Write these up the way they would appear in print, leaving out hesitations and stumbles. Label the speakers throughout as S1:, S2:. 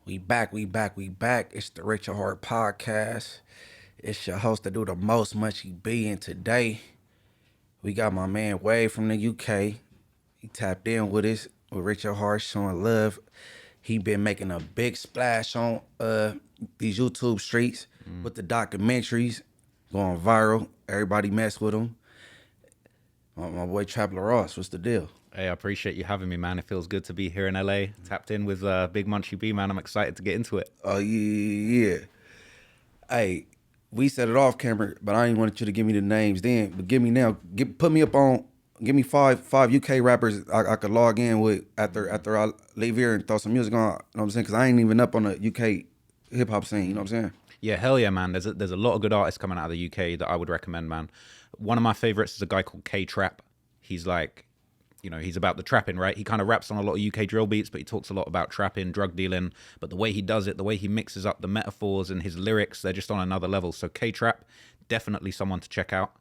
S1: We back, we back, we back. It's the Rich at Heart podcast. It's your host that do the most, Munchie B, and today we got my man Wade from the UK. He tapped in with us with Rich at Heart, showing love. He been making a big splash on these YouTube streets with the documentaries going viral. Everybody mess with him. My boy Trapper Ross, what's the deal?
S2: Hey, I appreciate you having me, man. It feels good to be here in LA. Tapped in with Big Munchie B, man. I'm excited to get into it.
S1: Oh yeah. Hey, we set it off camera, but I ain't wanted you to give me the names then. But give me now. Put me up on. Give me five UK rappers I could log in with after I leave here and throw some music on. You know what I'm saying? Because I ain't even up on the UK hip hop scene. You know what I'm saying?
S2: Yeah, hell yeah, man. There's a lot of good artists coming out of the UK that I would recommend, man. One of my favorites is a guy called K-Trap. He's like, he's about the trapping, right? He kind of raps on a lot of UK drill beats, but he talks a lot about trapping, drug dealing. But the way he does it, the way he mixes up the metaphors and his lyrics, they're just on another level. So K-Trap, definitely someone to check out.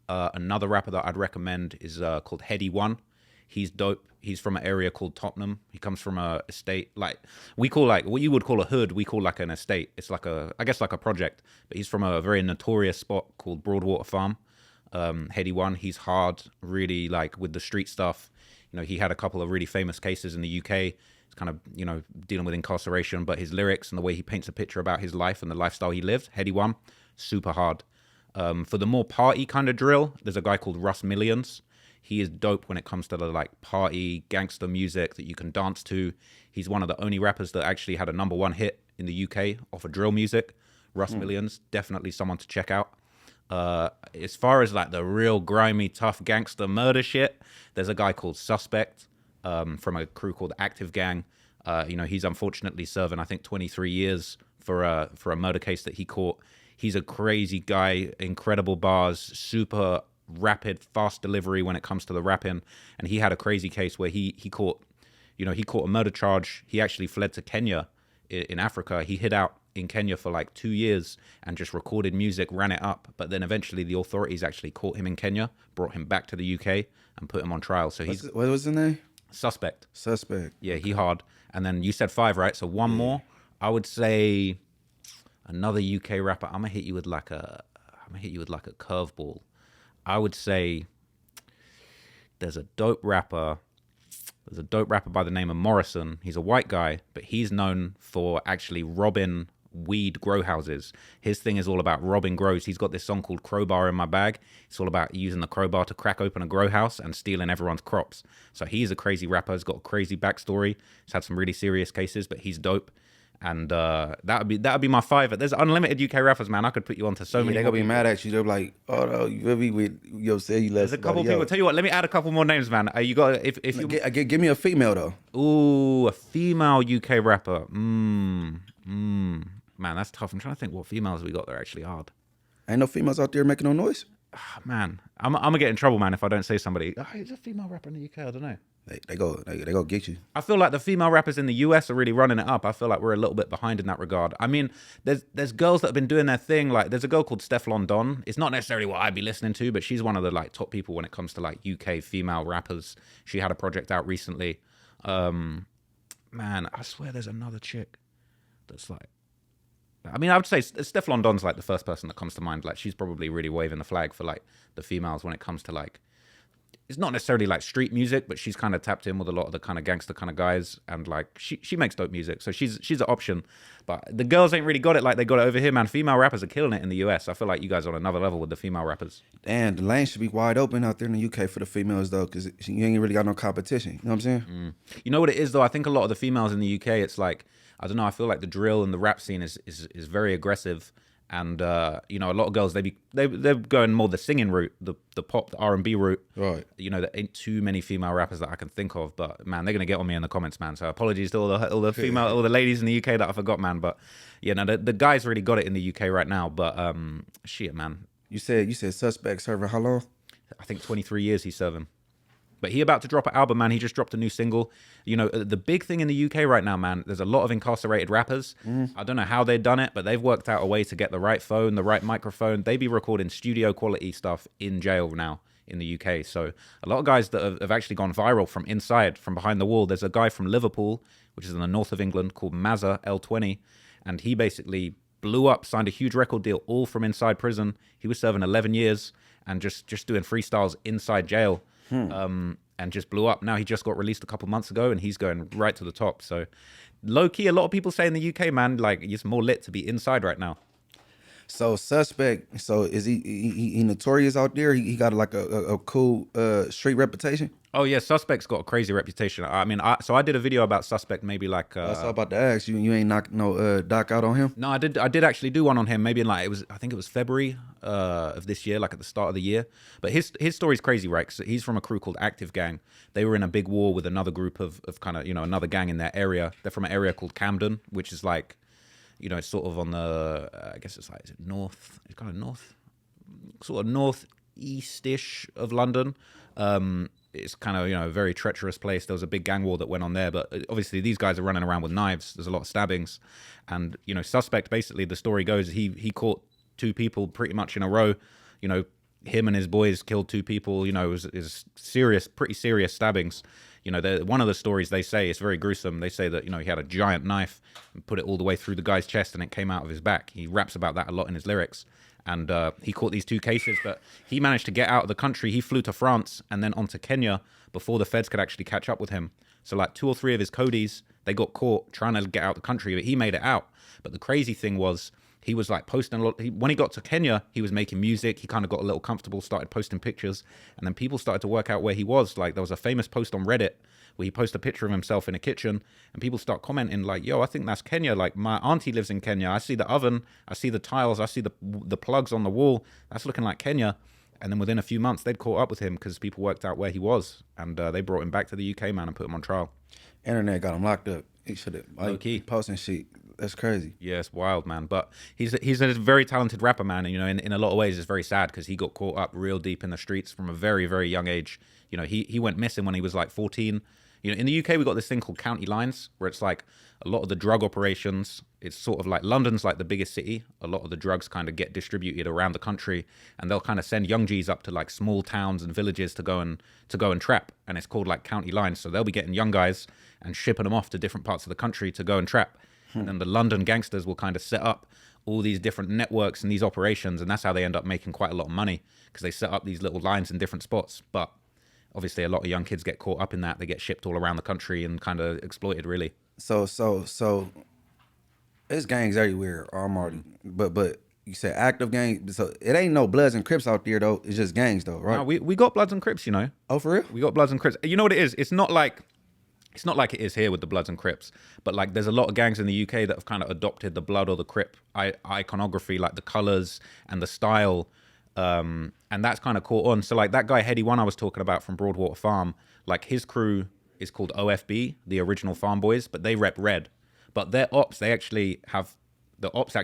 S2: Another rapper that I'd recommend is called Heady One. He's dope. He's from an area called Tottenham. He comes from a estate, like we call like what you would call a hood. We call like an estate. It's like I guess like a project. But he's from a very notorious spot called Broadwater Farm. Heady One. He's hard, really like with the street stuff. He had a couple of really famous cases in the UK. He's kind of dealing with incarceration, but his lyrics and the way he paints a picture about his life and the lifestyle he lived, Heady One, super hard. For the more party kind of drill, there's a guy called Russ Millions. He is dope when it comes to the like party gangster music that you can dance to. He's one of the only rappers that actually had a #1 hit in the UK off of drill music. Russ Millions, definitely someone to check out. As far as like the real grimy, tough gangster murder shit, there's a guy called Suspect from a crew called Active Gang. He's unfortunately serving, I think, 23 years for a murder case that he caught. He's a crazy guy, incredible bars, super rapid, fast delivery when it comes to the rapping. And he had a crazy case where he caught a murder charge. He actually fled to Kenya in Africa. He hid out in Kenya for like 2 years and just recorded music, ran it up. But then eventually the authorities actually caught him in Kenya, brought him back to the UK and put him on trial. So
S1: What was his name?
S2: Suspect.
S1: Suspect.
S2: Yeah, he hard. And then you said 5, right? So one more. I would say another UK rapper. I'm gonna hit you with like a curveball. I would say there's a dope rapper. There's a dope rapper by the name of Morrison. He's a white guy, but he's known for actually robbing weed grow houses. His thing is all about robbing grows. He's got this song called Crowbar in My Bag. It's all about using the crowbar to crack open a grow house and stealing everyone's crops. So he's a crazy rapper. He's got a crazy backstory. He's had some really serious cases, but he's dope. And that would be my 5. There's unlimited UK rappers, man. I could put you onto so many.
S1: They're gonna be mad at you. They're like, oh no, you really with say you less.
S2: There's a couple people. Tell you what, let me add a couple more names, man. You got if you
S1: give me a female though.
S2: Ooh, a female UK rapper. Man, that's tough. I'm trying to think what females we got that are actually hard.
S1: Ain't no females out there making no noise.
S2: Man, I'm gonna get in trouble, man, if I don't say somebody. Oh, he's a female rapper in the UK. I don't know.
S1: They go get you.
S2: I feel like the female rappers in the US are really running it up. I feel like we're a little bit behind in that regard. I mean, there's girls that have been doing their thing. Like there's a girl called Stefflon Don. It's not necessarily what I'd be listening to, but she's one of the like top people when it comes to like UK female rappers. She had a project out recently. Man, I swear there's another chick that's like, I mean, I would say Stefflon Don's like the first person that comes to mind. Like she's probably really waving the flag for like the females when it comes to like, it's not necessarily like street music, but she's kind of tapped in with a lot of the kind of gangster kind of guys, and like she makes dope music, so she's an option. But the girls ain't really got it like they got it over here, man. Female rappers are killing it in the US. I feel like you guys are on another level with the female rappers.
S1: And the lane should be wide open out there in the UK for the females though, because you ain't really got no competition. You know what I'm saying?
S2: You know what it is though? I think a lot of the females in the UK, it's like, I don't know. I feel like the drill and the rap scene is very aggressive. And a lot of girls they're going more the singing route, the pop, the R&B route.
S1: Right.
S2: There ain't too many female rappers that I can think of, but man, they're gonna get on me in the comments, man. So apologies to all the female, all the ladies in the UK that I forgot, man. But the guys really got it in the UK right now. But shit, man.
S1: You said Suspect serving how long?
S2: I think 23 years he's serving. But he about to drop an album, man. He just dropped a new single. The big thing in the UK right now, man, there's a lot of incarcerated rappers. I don't know how they've done it, but they've worked out a way to get the right phone, the right microphone. They be recording studio quality stuff in jail now in the UK. So a lot of guys that have actually gone viral from inside, from behind the wall. There's a guy from Liverpool which is in the north of England, called Mazza L20, and he basically blew up, signed a huge record deal, all from inside prison. He was serving 11 years and just doing freestyles inside jail, and just blew up. Now he just got released a couple months ago, and he's going right to the top. So low key, a lot of people say in the UK, man, like it's more lit to be inside right now.
S1: So Suspect, so is he notorious out there? He got like a cool street reputation.
S2: Oh yeah, Suspect's got a crazy reputation. I mean, so I did a video about Suspect maybe like.
S1: That's all about to ask you. You ain't knocked no doc out on him.
S2: No, I did actually do one on him. Maybe in like I think it was February of this year, like at the start of the year. But his story's crazy, right? So he's from a crew called Active Gang. They were in a big war with another group of kind of another gang in their area. They're from an area called Camden, which is like, it's sort of on the I guess it's like is it north? It's kind of north, sort of northeast-ish of London. It's kind of, a very treacherous place. There was a big gang war that went on there, but obviously these guys are running around with knives. There's a lot of stabbings. And, Suspect, basically, the story goes, he caught two people pretty much in a row. Him and his boys killed two people. It was serious, pretty serious stabbings. One of the stories they say, it's very gruesome. They say that, he had a giant knife and put it all the way through the guy's chest and it came out of his back. He raps about that a lot in his lyrics. And he caught these two cases, but he managed to get out of the country. He flew to France and then on to Kenya before the feds could actually catch up with him. So like 2 or 3 of his Codies, they got caught trying to get out of the country, but he made it out. But the crazy thing was, he was like posting a lot. When he got to Kenya, he was making music. He kind of got a little comfortable, started posting pictures. And then people started to work out where he was. Like there was a famous post on Reddit where he posted a picture of himself in a kitchen and people start commenting like, yo, I think that's Kenya. Like my auntie lives in Kenya. I see the oven. I see the tiles. I see the plugs on the wall. That's looking like Kenya. And then within a few months, they'd caught up with him because people worked out where he was. And they brought him back to the UK, man, and put him on trial.
S1: Internet got him locked up. He should have
S2: Low-key.
S1: Posting shit. That's crazy.
S2: Yeah, it's wild, man. But he's a very talented rapper, man. And, in a lot of ways, it's very sad because he got caught up real deep in the streets from a very, very young age. He went missing when he was like 14. In the UK, we got this thing called county lines where it's like a lot of the drug operations. It's sort of like London's like the biggest city. A lot of the drugs kind of get distributed around the country, and they'll kind of send young G's up to like small towns and villages to go and trap. And it's called like county lines. So they'll be getting young guys and shipping them off to different parts of the country to go and trap. And then the London gangsters will kind of set up all these different networks and these operations, and that's how they end up making quite a lot of money because they set up these little lines in different spots. But obviously, a lot of young kids get caught up in that. They get shipped all around the country and kind of exploited, really.
S1: So it's gangs everywhere. But you said active gangs. So it ain't no Bloods and Crips out there though. It's just gangs though, right?
S2: No, we got Bloods and Crips,
S1: Oh, for real?
S2: We got Bloods and Crips. You know what it is? It's not like it is here with the Bloods and Crips, but like there's a lot of gangs in the UK that have kind of adopted the Blood or the Crip iconography, like the colors and the style. And that's kind of caught on. So like that guy Heady One I was talking about from Broadwater Farm, like his crew is called OFB, the original Farm Boys, but they rep red. But their ops, they actually have the ops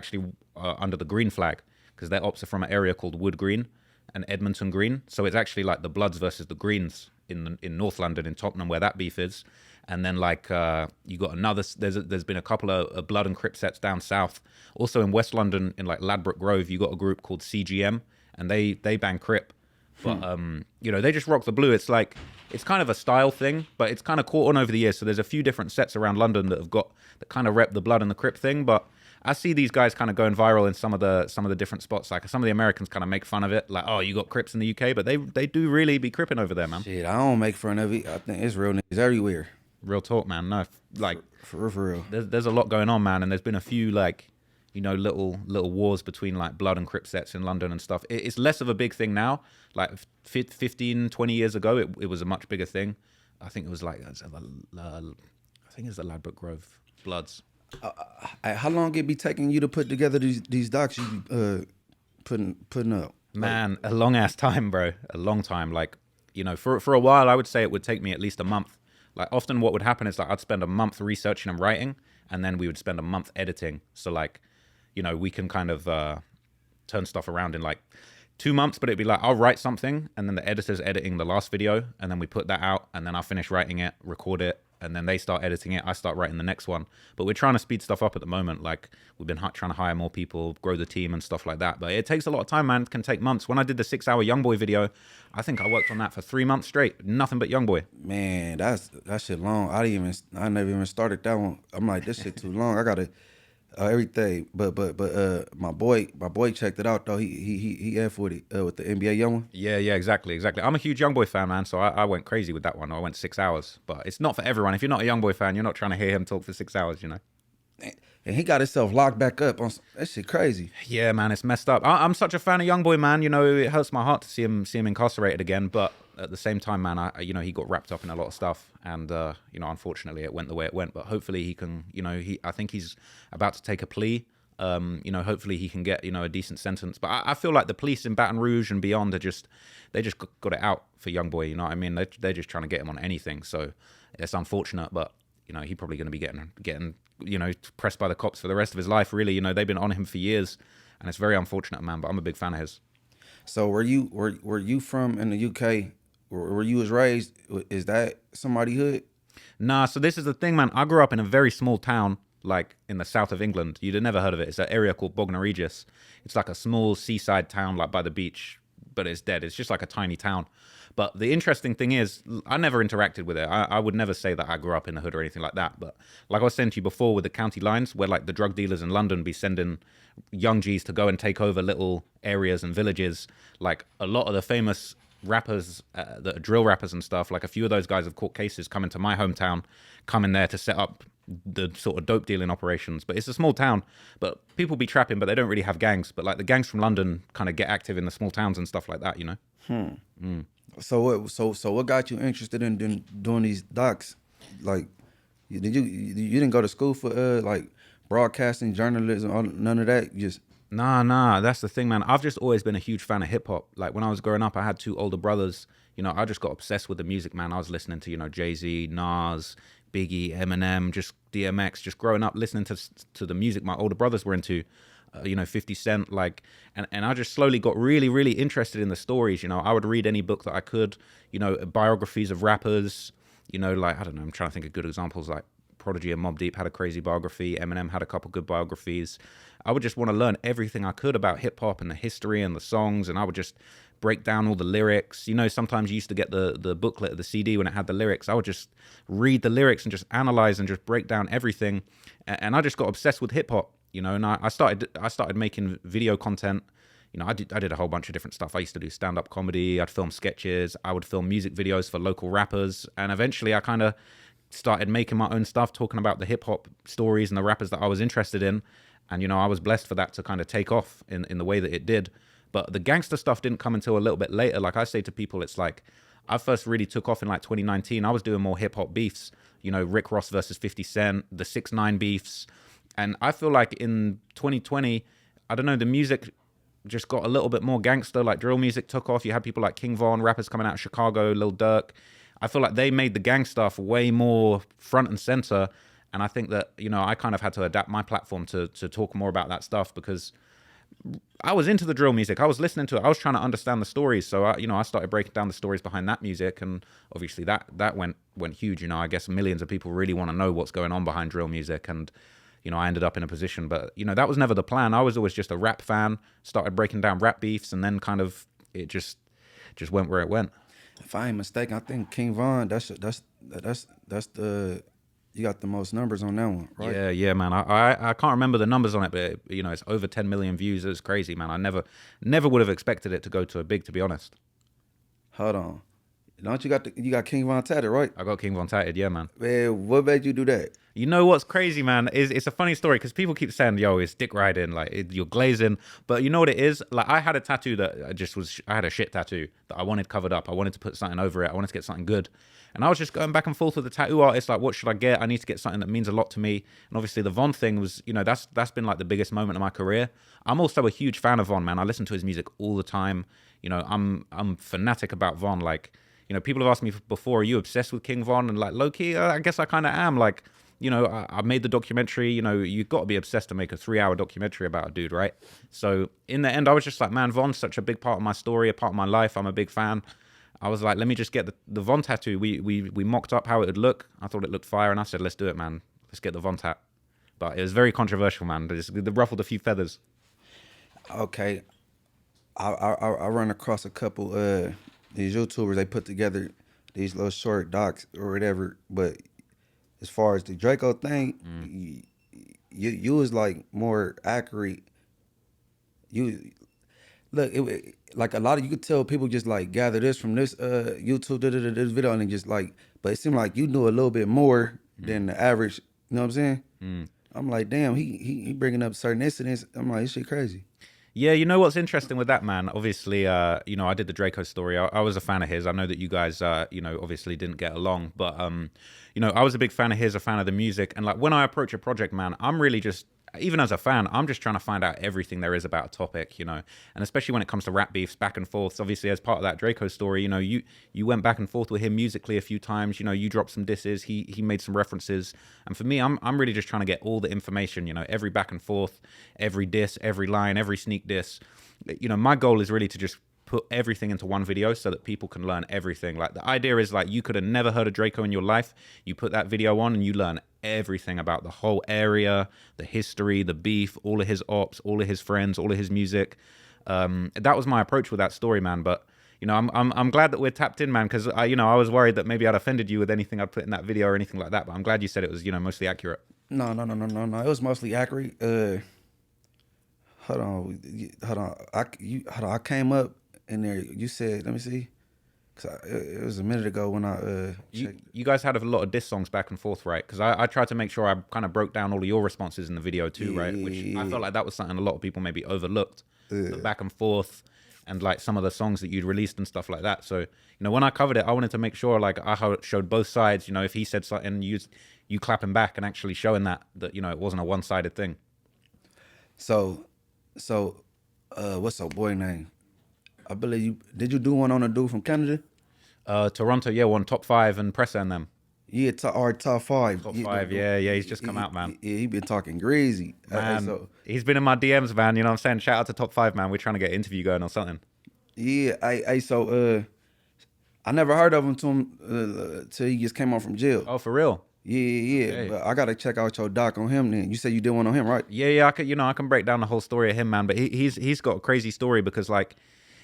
S2: under the green flag because their ops are from an area called Wood Green and Edmonton Green. So it's actually like the Bloods versus the Greens in North London, in Tottenham, where that beef is. And then like you got another. There's been a couple of Blood and Crip sets down south. Also in West London, in like Ladbroke Grove, you got a group called CGM, and they bang Crip. But they just rock the blue. It's like it's kind of a style thing, but it's kind of caught on over the years. So there's a few different sets around London that kind of rep the Blood and the Crip thing. But I see these guys kind of going viral in some of the different spots. Like some of the Americans kind of make fun of it, like, oh, you got Crips in the UK, but they do really be cripping over there, man.
S1: Shit, I don't make fun of it. I think it's real niggas everywhere.
S2: Real talk, man. No, like
S1: for real.
S2: There's a lot going on, man, and there's been a few like little wars between like Blood and Crip sets in London and stuff. It's less of a big thing now. Like 15, 20 years ago, it was a much bigger thing. I think it was like I think it's the Ladbroke Grove Bloods.
S1: How long it be taking you to put together these docs you be putting up?
S2: Man, a long ass time, bro. A long time. Like, for a while, I would say it would take me at least a month. Like often what would happen is like I'd spend a month researching and writing, and then we would spend a month editing. So like, we can kind of turn stuff around in like 2 months, but it'd be like I'll write something and then the editor's editing the last video and then we put that out and then I'll finish writing it, record it, and then they start editing it. I start writing the next one. But we're trying to speed stuff up at the moment. Like we've been trying to hire more people, grow the team and stuff like that. But it takes a lot of time, man. It can take months. When I did the 6-hour Youngboy video, I think I worked on that for 3 months straight. Nothing but Youngboy.
S1: Man, that shit long. I never even started that one. I'm like, this shit too long. I gotta everything. But my boy checked it out though. He F with it with the NBA young one.
S2: Yeah, exactly. I'm a huge Youngboy fan, man. So I went crazy with that one. I went 6 hours, but it's not for everyone. If you're not a Youngboy fan, you're not trying to hear him talk for 6 hours, you know.
S1: And he got himself locked back up on that shit crazy.
S2: Yeah, man, it's messed up. I'm such a fan of Youngboy, man. You know, it hurts my heart to see him incarcerated again. But at the same time, man, he got wrapped up in a lot of stuff, and unfortunately, it went the way it went. But hopefully, he can. I think he's about to take a plea. Hopefully, he can get a decent sentence. But I feel like the police in Baton Rouge and beyond they just got it out for Youngboy. You know what I mean? They're just trying to get him on anything. So it's unfortunate, but he's probably going to be getting pressed by the cops for the rest of his life, really. They've been on him for years, and it's very unfortunate, man, but I'm a big fan of his.
S1: So were you from in the UK, where you was raised? Is that somebody hood?
S2: Nah, so this is the thing, man. I grew up in a very small town, like in the south of England. You'd have never heard of it. It's an area called Bognor Regis. It's like a small seaside town, like by the beach, but it's dead. It's just like a tiny town. But the interesting thing is, I never interacted with it. I would never say that I grew up in the hood or anything like that. But like I was saying to you before with the county lines, where like the drug dealers in London be sending young G's to go and take over little areas and villages, like a lot of the famous rappers, the drill rappers and stuff, like a few of those guys have caught cases coming to my hometown, coming there to set up the sort of dope dealing operations. But it's a small town, but people be trapping, but they don't really have gangs. But like the gangs from London kind of get active in the small towns and stuff like that,
S1: So what got you interested in doing these docs? Like, you didn't go to school for like broadcasting, journalism, none of that? You just
S2: Nah, that's the thing, man. I've just always been a huge fan of hip hop. Like when I was growing up, I had 2 older brothers. I just got obsessed with the music, man. I was listening to Jay-Z, Nas, Biggie, Eminem, just DMX, just growing up listening to the music my older brothers were into. 50 Cent, like, and I just slowly got really, really interested in the stories. I would read any book that I could, biographies of rappers, like, I don't know, I'm trying to think of good examples, like Prodigy and Mobb Deep had a crazy biography, Eminem had a couple good biographies. I would just want to learn everything I could about hip hop and the history and the songs, and I would just break down all the lyrics. Sometimes you used to get the booklet of the CD when it had the lyrics. I would just read the lyrics and just analyze and just break down everything, and I just got obsessed with hip hop. And I started making video content. I did a whole bunch of different stuff. I used to do stand-up comedy. I'd film sketches. I would film music videos for local rappers. And eventually I kind of started making my own stuff, talking about the hip-hop stories and the rappers that I was interested in. And, I was blessed for that to kind of take off in the way that it did. But the gangster stuff didn't come until a little bit later. Like I say to people, it's like I first really took off in like 2019. I was doing more hip-hop beefs. Rick Ross versus 50 Cent, the 6ix9ine beefs. And I feel like in 2020, I don't know, the music just got a little bit more gangster, like drill music took off. You had people like King Von, rappers coming out of Chicago, Lil Durk. I feel like they made the gang stuff way more front and center. And I think that, I kind of had to adapt my platform to talk more about that stuff because I was into the drill music. I was listening to it. I was trying to understand the stories. So, I started breaking down the stories behind that music. And obviously that went huge. I guess millions of people really want to know what's going on behind drill music. And I ended up in a position, but that was never the plan. I was always just a rap fan, started breaking down rap beefs, and then kind of it just went where it went.
S1: If I ain't mistaken, I think King Von, that's the you got the most numbers on that one, right?
S2: Yeah, man. I can't remember the numbers on it, but it's over 10 million views. It was crazy, man. I never would have expected it to go to a big, to be honest.
S1: Hold on. Don't you got King Von tatted, right?
S2: I got King Von tatted, yeah, man.
S1: Man, what made you do that?
S2: You know what's crazy, man? It's a funny story because people keep saying, "Yo, it's dick riding, like you're glazing." But you know what it is? Like I had a tattoo that I had a shit tattoo that I wanted covered up. I wanted to put something over it. I wanted to get something good, and I was just going back and forth with the tattoo artist, like, what should I get? I need to get something that means a lot to me. And obviously, the Von thing was, that's been like the biggest moment of my career. I'm also a huge fan of Von, man. I listen to his music all the time. I'm fanatic about Von. Like, people have asked me before, are you obsessed with King Von? And like, low key, I guess I kind of am. Like, I made the documentary. You've got to be obsessed to make a 3-hour documentary about a dude, right? So in the end, I was just like, man, Von's such a big part of my story, a part of my life. I'm a big fan. I was like, let me just get the Von tattoo. We mocked up how it would look. I thought it looked fire, and I said, let's do it, man. Let's get the Von tat. But it was very controversial, man. It ruffled a few feathers.
S1: Okay, I run across a couple these YouTubers. They put together these little short docs or whatever. But as far as the Draco thing, you was like more accurate. You look like a lot of you could tell people just like gather this from this YouTube this video and then just like, but it seemed like you knew a little bit more than the average. You know what I'm saying? I'm like, damn, he bringing up certain incidents. I'm like, this shit crazy.
S2: Yeah, you know what's interesting with that, man? Obviously, you know, I did the Draco story. I was a fan of his. I know that you guys, you know, obviously didn't get along, but, you know, I was a big fan of his, a fan of the music. And like when I approach a project, man, I'm really just, even as a fan, I'm just trying to find out everything there is about a topic, you know, and especially when it comes to rap beefs, back and forths. Obviously, as part of that Draco story, you know, you went back and forth with him musically a few times. You know, you dropped some disses, he made some references, and for me, I'm really just trying to get all the information. You know, every back and forth, every diss, every line, every sneak diss. You know, my goal is really to just put everything into one video so that people can learn everything. Like the idea is like you could have never heard of Draco in your life. You put that video on and you learn everything about the whole area, the history, the beef, all of his ops, all of his friends, all of his music. That was my approach with that story, man. But you know, I'm glad that we're tapped in, man, because you know, I was worried that maybe I'd offended you with anything I'd put in that video or anything like that. But I'm glad you said it was, you know, mostly accurate.
S1: No. It was mostly accurate. Hold on. I came up in there. You said, let me see. Cause it was a minute ago when I checked.
S2: You guys had a lot of diss songs back and forth, right? Because I tried to make sure I kind of broke down all of your responses in the video too, right? Which I felt like that was something a lot of people maybe overlooked. The back and forth and like some of the songs that you'd released and stuff like that. So, you know, when I covered it, I wanted to make sure like I showed both sides. You know, if he said something, you clapping back and actually showing that you know it wasn't a one-sided thing.
S1: So, what's up, boy name? I believe did you do one on a dude from Canada?
S2: Toronto, yeah, won top 5 and Presser and them.
S1: Yeah, our top 5.
S2: Top 5, yeah, he's just come out, man.
S1: Yeah, he been talking greasy.
S2: Man, he's been in my DMs, man. You know what I'm saying? Shout out to top 5, man. We're trying to get an interview going or something.
S1: Yeah, I never heard of him till he just came out from jail.
S2: Oh, for real?
S1: Yeah. Okay. But I gotta check out your doc on him. Then you said you did one on him, right?
S2: Yeah. I can break down the whole story of him, man. But he's got a crazy story because like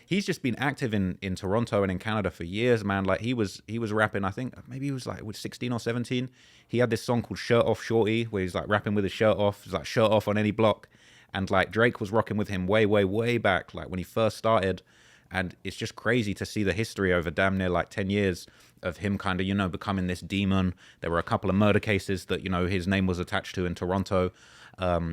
S2: he's just been active in Toronto and in Canada for years, man. Like he was rapping. I think maybe he was like 16 or 17. He had this song called "Shirt Off Shorty," where he's like rapping with his shirt off. He's like shirt off on any block, and like Drake was rocking with him way back, like when he first started. And it's just crazy to see the history over damn near like 10 years of him kind of, you know, becoming this demon. There were a couple of murder cases that, you know, his name was attached to in Toronto.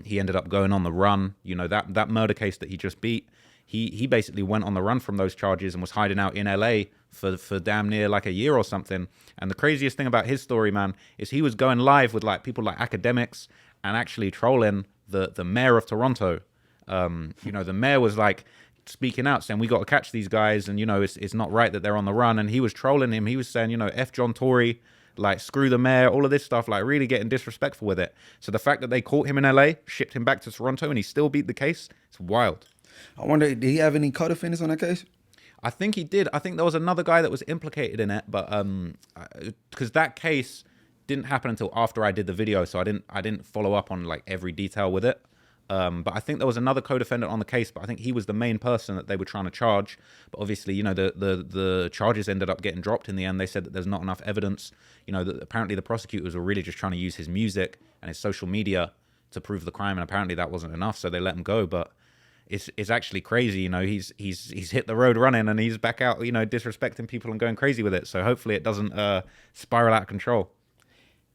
S2: He ended up going on the run. You know, that murder case that he just beat, he basically went on the run from those charges and was hiding out in LA for damn near like a year or something. And the craziest thing about his story, man, is he was going live with like people like academics and actually trolling the mayor of Toronto. You know, the mayor was like, speaking out saying we got to catch these guys and you know it's not right that they're on the run, and he was trolling him. He was saying, you know, F John Tory, like screw the mayor, all of this stuff, like really getting disrespectful with it. So the fact that they caught him in LA, shipped him back to Toronto, and he still beat the case, it's wild.
S1: I wonder, did he have any co-defendants on that case?
S2: I think he did. I think there was another guy that was implicated in it, but because that case didn't happen until after I did the video, so I didn't follow up on like every detail with it. But I think there was another co-defendant on the case, but I think he was the main person that they were trying to charge. But obviously, you know, the charges ended up getting dropped in the end. They said that there's not enough evidence. You know, that apparently the prosecutors were really just trying to use his music and his social media to prove the crime, and apparently that wasn't enough, so they let him go. But it's actually crazy, you know. He's hit the road running, and he's back out, you know, disrespecting people and going crazy with it. So hopefully it doesn't spiral out of control.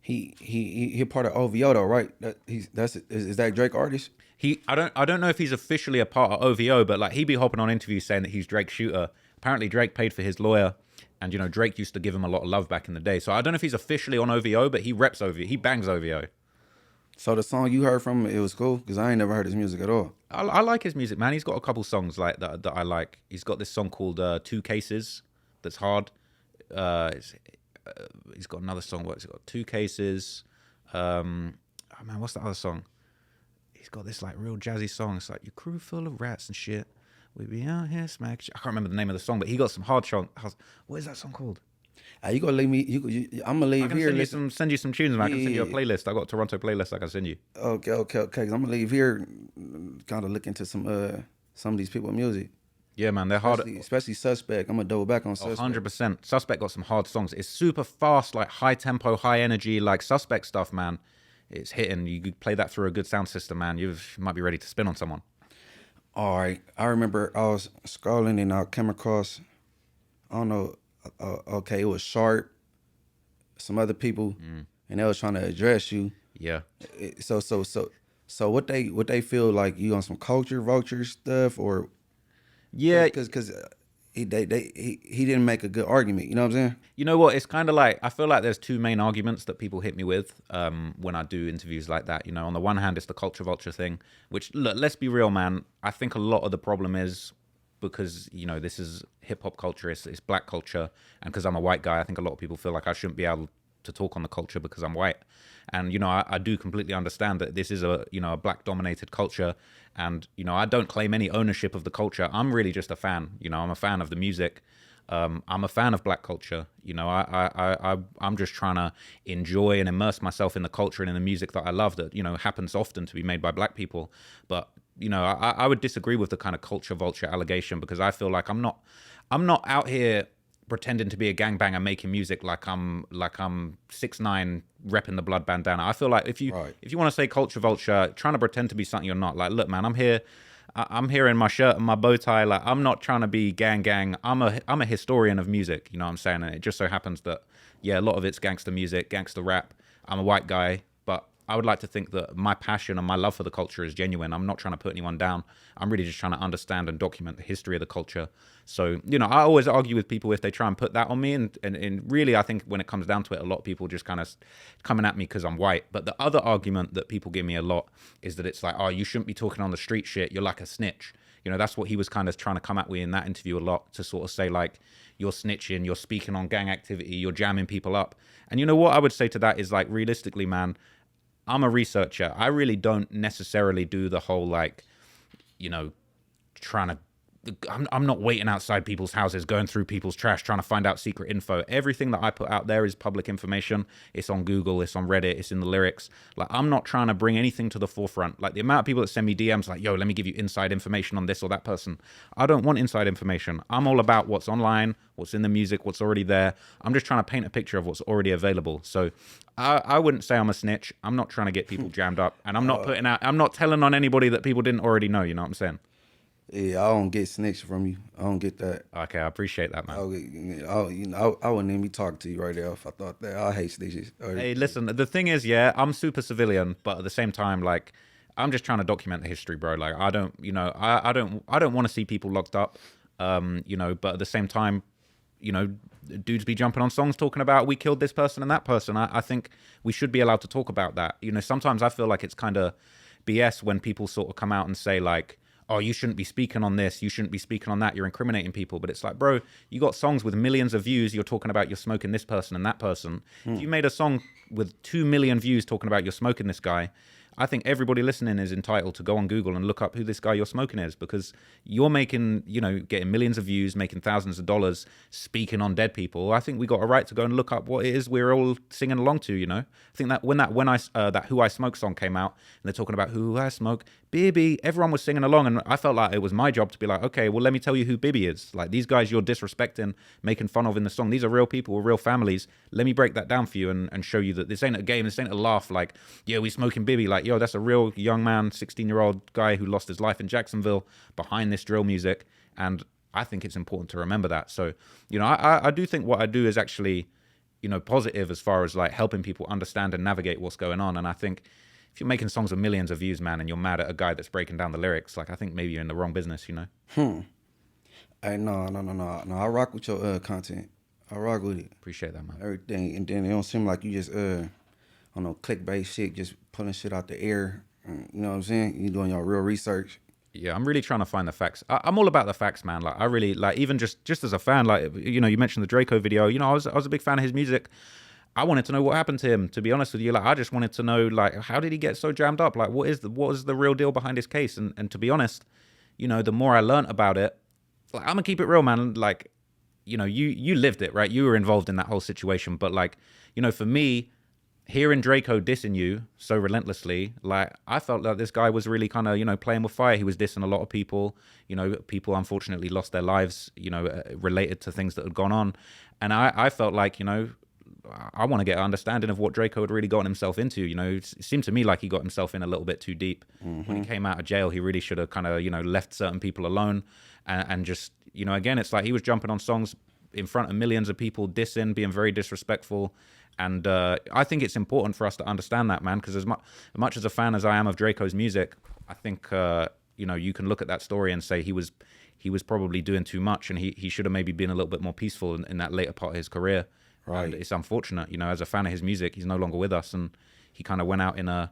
S1: He part of OVO though, right? Is that Drake artist?
S2: I don't know if he's officially a part of OVO, but like he be hopping on interviews saying that he's Drake's shooter. Apparently Drake paid for his lawyer, and you know Drake used to give him a lot of love back in the day. So I don't know if he's officially on OVO, but he reps OVO. He bangs OVO.
S1: So the song you heard from him, it was cool because I ain't never heard his music at all.
S2: I like his music, man. He's got a couple songs like that I like. He's got this song called Two Cases that's hard. He's got another song. What's it got? Two Cases. Oh man, what's the other song? He's got this like real jazzy song. It's like your crew full of rats and shit. We be out here smack. I can't remember the name of the song, but he got some hard song. What is that song called?
S1: You gonna leave me? I'm gonna
S2: I
S1: leave
S2: can
S1: here.
S2: send you some tunes, man. I can send you a
S1: Yeah.
S2: playlist. I got a Toronto playlist I can send you.
S1: Okay. 'Cause I'm gonna leave here. Kind of look into some of these people's music.
S2: Yeah, man, they're hard.
S1: Especially Suspect. I'm gonna double back on
S2: Oh,
S1: Suspect.
S2: 100%. Suspect got some hard songs. It's super fast, like high tempo, high energy, like Suspect stuff, man. It's hitting. You could play that through a good sound system, man. You might be ready to spin on someone.
S1: All right. I remember I was scrolling and I came across, I don't know, okay, it was Sharp, some other people, and they was trying to address you.
S2: Yeah.
S1: So what they feel like you on some culture vulture stuff or
S2: Yeah.
S1: because he didn't make a good argument. You know what I'm saying?
S2: You know what? It's kind of like, I feel like there's two main arguments that people hit me with when I do interviews like that. You know, on the one hand, it's the culture vulture thing, which, look, let's be real, man. I think a lot of the problem is because, you know, this is hip hop culture, it's black culture. And because I'm a white guy, I think a lot of people feel like I shouldn't be able to talk on the culture because I'm white. And, you know, I do completely understand that this is a black dominated culture. And, you know, I don't claim any ownership of the culture. I'm really just a fan. You know, I'm a fan of the music. I'm a fan of black culture. You know, I'm just trying to enjoy and immerse myself in the culture and in the music that I love that, you know, happens often to be made by black people. But, you know, I would disagree with the kind of culture vulture allegation because I feel like I'm not out here pretending to be a gangbanger making music like I'm 6ix9ine repping the blood bandana. I feel like if you want to say culture vulture, trying to pretend to be something you're not. Like, look, man, I'm here in my shirt and my bow tie. Like, I'm not trying to be gang. I'm a historian of music. You know what I'm saying? And it just so happens that, yeah, a lot of it's gangster music, gangster rap. I'm a white guy, but I would like to think that my passion and my love for the culture is genuine. I'm not trying to put anyone down. I'm really just trying to understand and document the history of the culture. So, you know, I always argue with people if they try and put that on me. And really, I think when it comes down to it, a lot of people just kind of coming at me because I'm white. But the other argument that people give me a lot is that it's like, oh, you shouldn't be talking on the street shit. You're like a snitch. You know, that's what he was kind of trying to come at me in that interview a lot, to sort of say, like, you're snitching, you're speaking on gang activity, you're jamming people up. And you know what I would say to that is, like, realistically, man, I'm a researcher. I really don't necessarily do the whole, like, you know, trying to, I'm not waiting outside people's houses, going through people's trash, trying to find out secret info. Everything that I put out there is public information. It's on Google, it's on Reddit, it's in the lyrics. Like, I'm not trying to bring anything to the forefront. Like, the amount of people that send me DMs like, yo, let me give you inside information on this or that person. I don't want inside information. I'm all about what's online, what's in the music, what's already there. I'm just trying to paint a picture of what's already available. So I wouldn't say I'm a snitch. I'm not trying to get people jammed up, and I'm not telling on anybody that people didn't already know. You know what I'm saying?
S1: Yeah, I don't get snitch from you. I don't get that.
S2: Okay, I appreciate that, man.
S1: I wouldn't even be talking to you right now if I thought that. I hate snitches.
S2: Hey, listen, the thing is, yeah, I'm super civilian, but at the same time, like, I'm just trying to document the history, bro. Like, I don't want to see people locked up, you know, but at the same time, you know, dudes be jumping on songs talking about we killed this person and that person. I think we should be allowed to talk about that. You know, sometimes I feel like it's kind of BS when people sort of come out and say, like, oh, you shouldn't be speaking on this, you shouldn't be speaking on that, you're incriminating people. But it's like, bro, you got songs with millions of views, you're talking about you're smoking this person and that person. If you made a song with 2 million views talking about you're smoking this guy, I think everybody listening is entitled to go on Google and look up who this guy you're smoking is, because you're making, you know, getting millions of views, making thousands of dollars, speaking on dead people. I think we got a right to go and look up what it is we're all singing along to, you know? I think that when I that Who I Smoke song came out and they're talking about who I smoke, Bibby, everyone was singing along, and I felt like it was my job to be like, okay, well, let me tell you who Bibby is. Like, these guys you're disrespecting, making fun of in the song, these are real people with real families. Let me break that down for you and show you that this ain't a game, this ain't a laugh. Like, yeah, we smoking Bibby. Like, yo, that's a real young man, 16-year-old guy who lost his life in Jacksonville behind this drill music. And I think it's important to remember that. So, you know, I do think what I do is actually, you know, positive as far as like helping people understand and navigate what's going on. And I think if you're making songs with millions of views, man, and you're mad at a guy that's breaking down the lyrics, like, I think maybe you're in the wrong business, you know?
S1: Hey, no. I rock with your content. I rock with it.
S2: Appreciate that, man.
S1: Everything. And then it don't seem like you just, I don't know, clickbait shit, just pulling shit out the air. You know what I'm saying? You doing your real research.
S2: Yeah, I'm really trying to find the facts. I'm all about the facts, man. Like, I really, like, even just as a fan, like, you know, you mentioned the Drakeo video. You know, I was a big fan of his music. I wanted to know what happened to him, to be honest with you. Like, I just wanted to know, like, how did he get so jammed up? Like, what was the real deal behind his case? And to be honest, you know, the more I learned about it, like, I'm gonna keep it real, man. Like, you know, you lived it, right? You were involved in that whole situation. But like, you know, for me, hearing Drakeo dissing you so relentlessly, like, I felt like this guy was really kind of, you know, playing with fire. He was dissing a lot of people. You know, people unfortunately lost their lives, you know, related to things that had gone on. And I felt like, you know, I want to get an understanding of what Drakeo had really gotten himself into. You know, it seemed to me like he got himself in a little bit too deep. When he came out of jail, he really should have kind of, you know, left certain people alone and just, you know, again, it's like he was jumping on songs in front of millions of people, dissing, being very disrespectful. And I think it's important for us to understand that, man, because as much as a fan as I am of Drakeo's music, I think, you know, you can look at that story and say he was probably doing too much, and he should have maybe been a little bit more peaceful in that later part of his career. Right. And it's unfortunate, you know, as a fan of his music, he's no longer with us, and he kind of went out in a,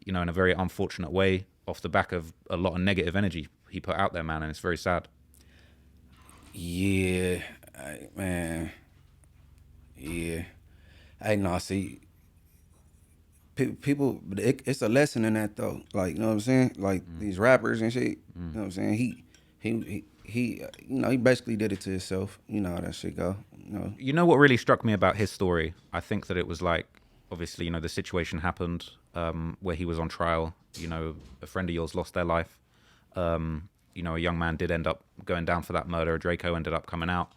S2: you know, in a very unfortunate way off the back of a lot of negative energy he put out there, man, and it's very sad.
S1: Yeah, man. Yeah. Hey, no, see, people, it's a lesson in that though. Like, you know what I'm saying? Like these rappers and shit. You know what I'm saying? He, you know, he basically did it to himself. You know how that shit go.
S2: You know what really struck me about his story? I think that it was like, obviously, you know, the situation happened where he was on trial. You know, a friend of yours lost their life. You know, a young man did end up going down for that murder. Drakeo ended up coming out.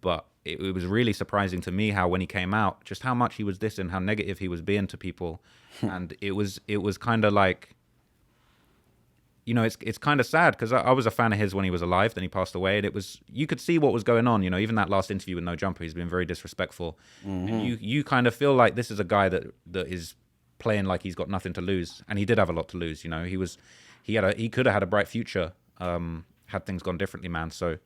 S2: But it was really surprising to me how when he came out, just how much he was dissing, how negative he was being to people. And it was kind of like, you know, it's kind of sad because I was a fan of his when he was alive. Then he passed away, and it was, you could see what was going on. You know, even that last interview with No Jumper, he's been very disrespectful. And you kind of feel like this is a guy that is playing like he's got nothing to lose, and he did have a lot to lose. You know, he could have had a bright future had things gone differently, man. So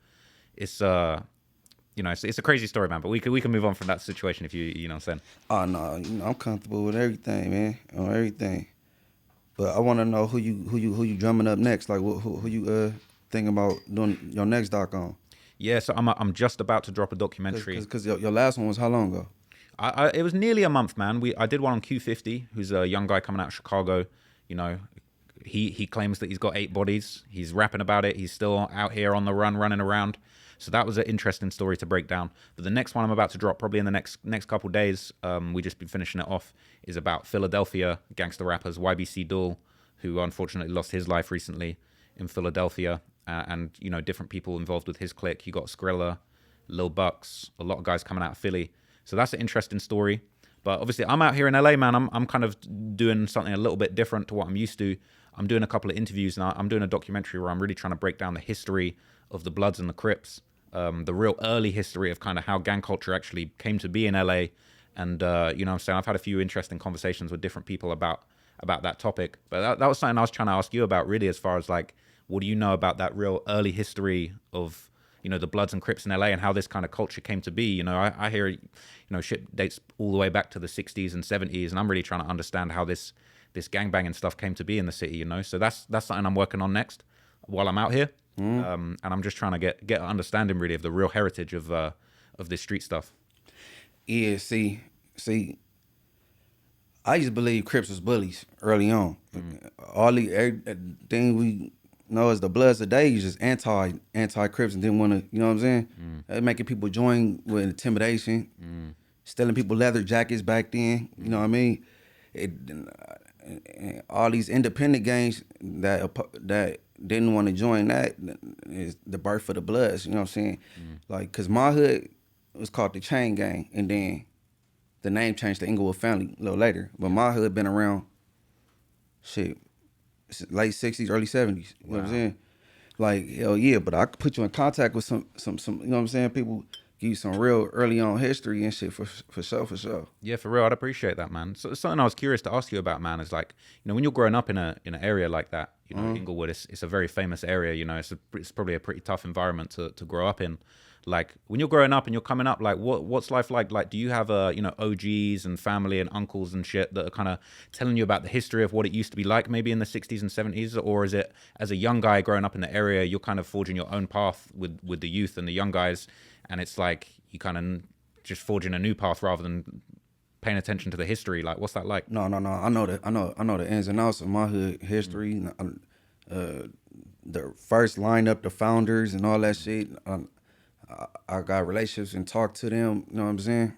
S2: it's you know, it's a crazy story, man. But we can move on from that situation if you know what I'm saying.
S1: Oh no, you know, I'm comfortable with everything, man. On everything. But I want to know who you drumming up next. Like who you thinking about doing your next doc on?
S2: Yeah, so I'm just about to drop a documentary.
S1: Because your last one was how long ago?
S2: It was nearly a month, man. I did one on Q50, who's a young guy coming out of Chicago. You know, he claims that he's got 8 bodies. He's rapping about it. He's still out here on the run, running around. So that was an interesting story to break down. But the next one I'm about to drop, probably in the next couple days, we just been finishing it off, is about Philadelphia gangster rappers YBC Duel, who unfortunately lost his life recently in Philadelphia, and you know, different people involved with his clique. You got Skrilla, Lil Bucks, a lot of guys coming out of Philly. So that's an interesting story. But obviously, I'm out here in LA, man. I'm kind of doing something a little bit different to what I'm used to. I'm doing a couple of interviews, and I'm doing a documentary where I'm really trying to break down the history of the Bloods and the Crips, the real early history of kind of how gang culture actually came to be in LA. And, you know what I'm saying, I've had a few interesting conversations with different people about that topic. But that was something I was trying to ask you about, really, as far as like, what do you know about that real early history of, you know, the Bloods and Crips in LA and how this kind of culture came to be? You know, I hear, you know, shit dates all the way back to the 60s and 70s, and I'm really trying to understand how this gangbanging stuff came to be in the city, you know? So that's something I'm working on next while I'm out here. And I'm just trying to get an understanding, really, of the real heritage of this street stuff.
S1: Yeah, see, I used to believe Crips was bullies early on. Everything we know as the Bloods today is just anti Crips and didn't want to, you know what I'm saying? Making people join with intimidation, stealing people leather jackets back then. You know what I mean? All these independent gangs that didn't want to join that is the birth of the Bloods. You know what I'm saying? Like, cause my hood was called the Chain Gang, and then the name changed to Inglewood Family a little later. But my hood been around, shit, late 60s, early 70s. You know what I'm saying? Like, hell yeah, but I could put you in contact with some, you know what I'm saying? People give you some real early on history and shit for sure.
S2: Yeah, for real, I'd appreciate that, man. So something I was curious to ask you about, man, is like, you know, when you're growing up in an area like that, you know, Inglewood, it's a very famous area. You know, it's probably a pretty tough environment to grow up in. Like, when you're growing up and you're coming up, like, what's life like? Like, do you have you know, OGs and family and uncles and shit that are kind of telling you about the history of what it used to be like maybe in the 60s and 70s? Or is it, as a young guy growing up in the area, you're kind of forging your own path with the youth and the young guys, and it's like you kind of just forging a new path rather than paying attention to the history? Like, what's that like?
S1: No. I know the ins and outs of my hood history. the first lineup, the founders and all that shit. I got relationships and talked to them. You know what I'm saying?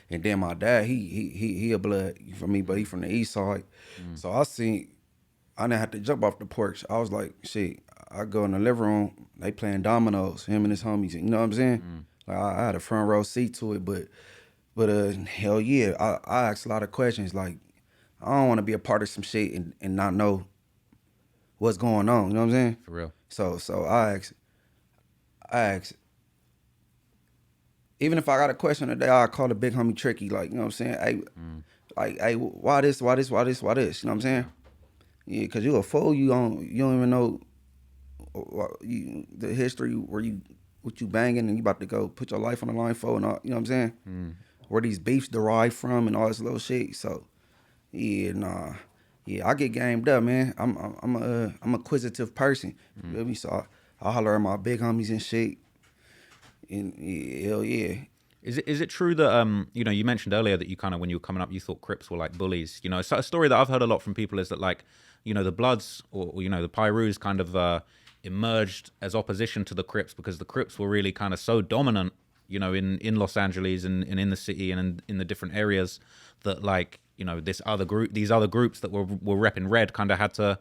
S1: And then my dad, he a blood for me, but he from the east side. So I didn't have to jump off the porch. I was like, shit. I go in the living room, they playing dominoes, him and his homies. You know what I'm saying? Like I had a front row seat to it, but hell yeah, I asked a lot of questions. Like I don't want to be a part of some shit and not know what's going on. You know what I'm saying?
S2: For real.
S1: So I asked, even if I got a question today, I call the big homie Tricky. Like, you know what I'm saying? Hey, why this? Why this? Why this? Why this? You know what I'm saying? Yeah, cause you a fool. You don't even know the history where what you banging and you about to go put your life on the line for and all. You know what I'm saying? Where these beefs derive from and all this little shit. So yeah, nah. Yeah, I get gamed up, man. I'm a inquisitive person. You feel me? So I holler at my big homies and shit. And yeah, hell yeah.
S2: Is it true that you know, you mentioned earlier that you kind of, when you were coming up, you thought Crips were like bullies? You know, so a story that I've heard a lot from people is that, like, you know, the Bloods or you know, the Pyrus kind of emerged as opposition to the Crips because the Crips were really kind of so dominant, you know, in Los Angeles and in the city and in the different areas that, like, you know, these other groups that were repping red kind of had to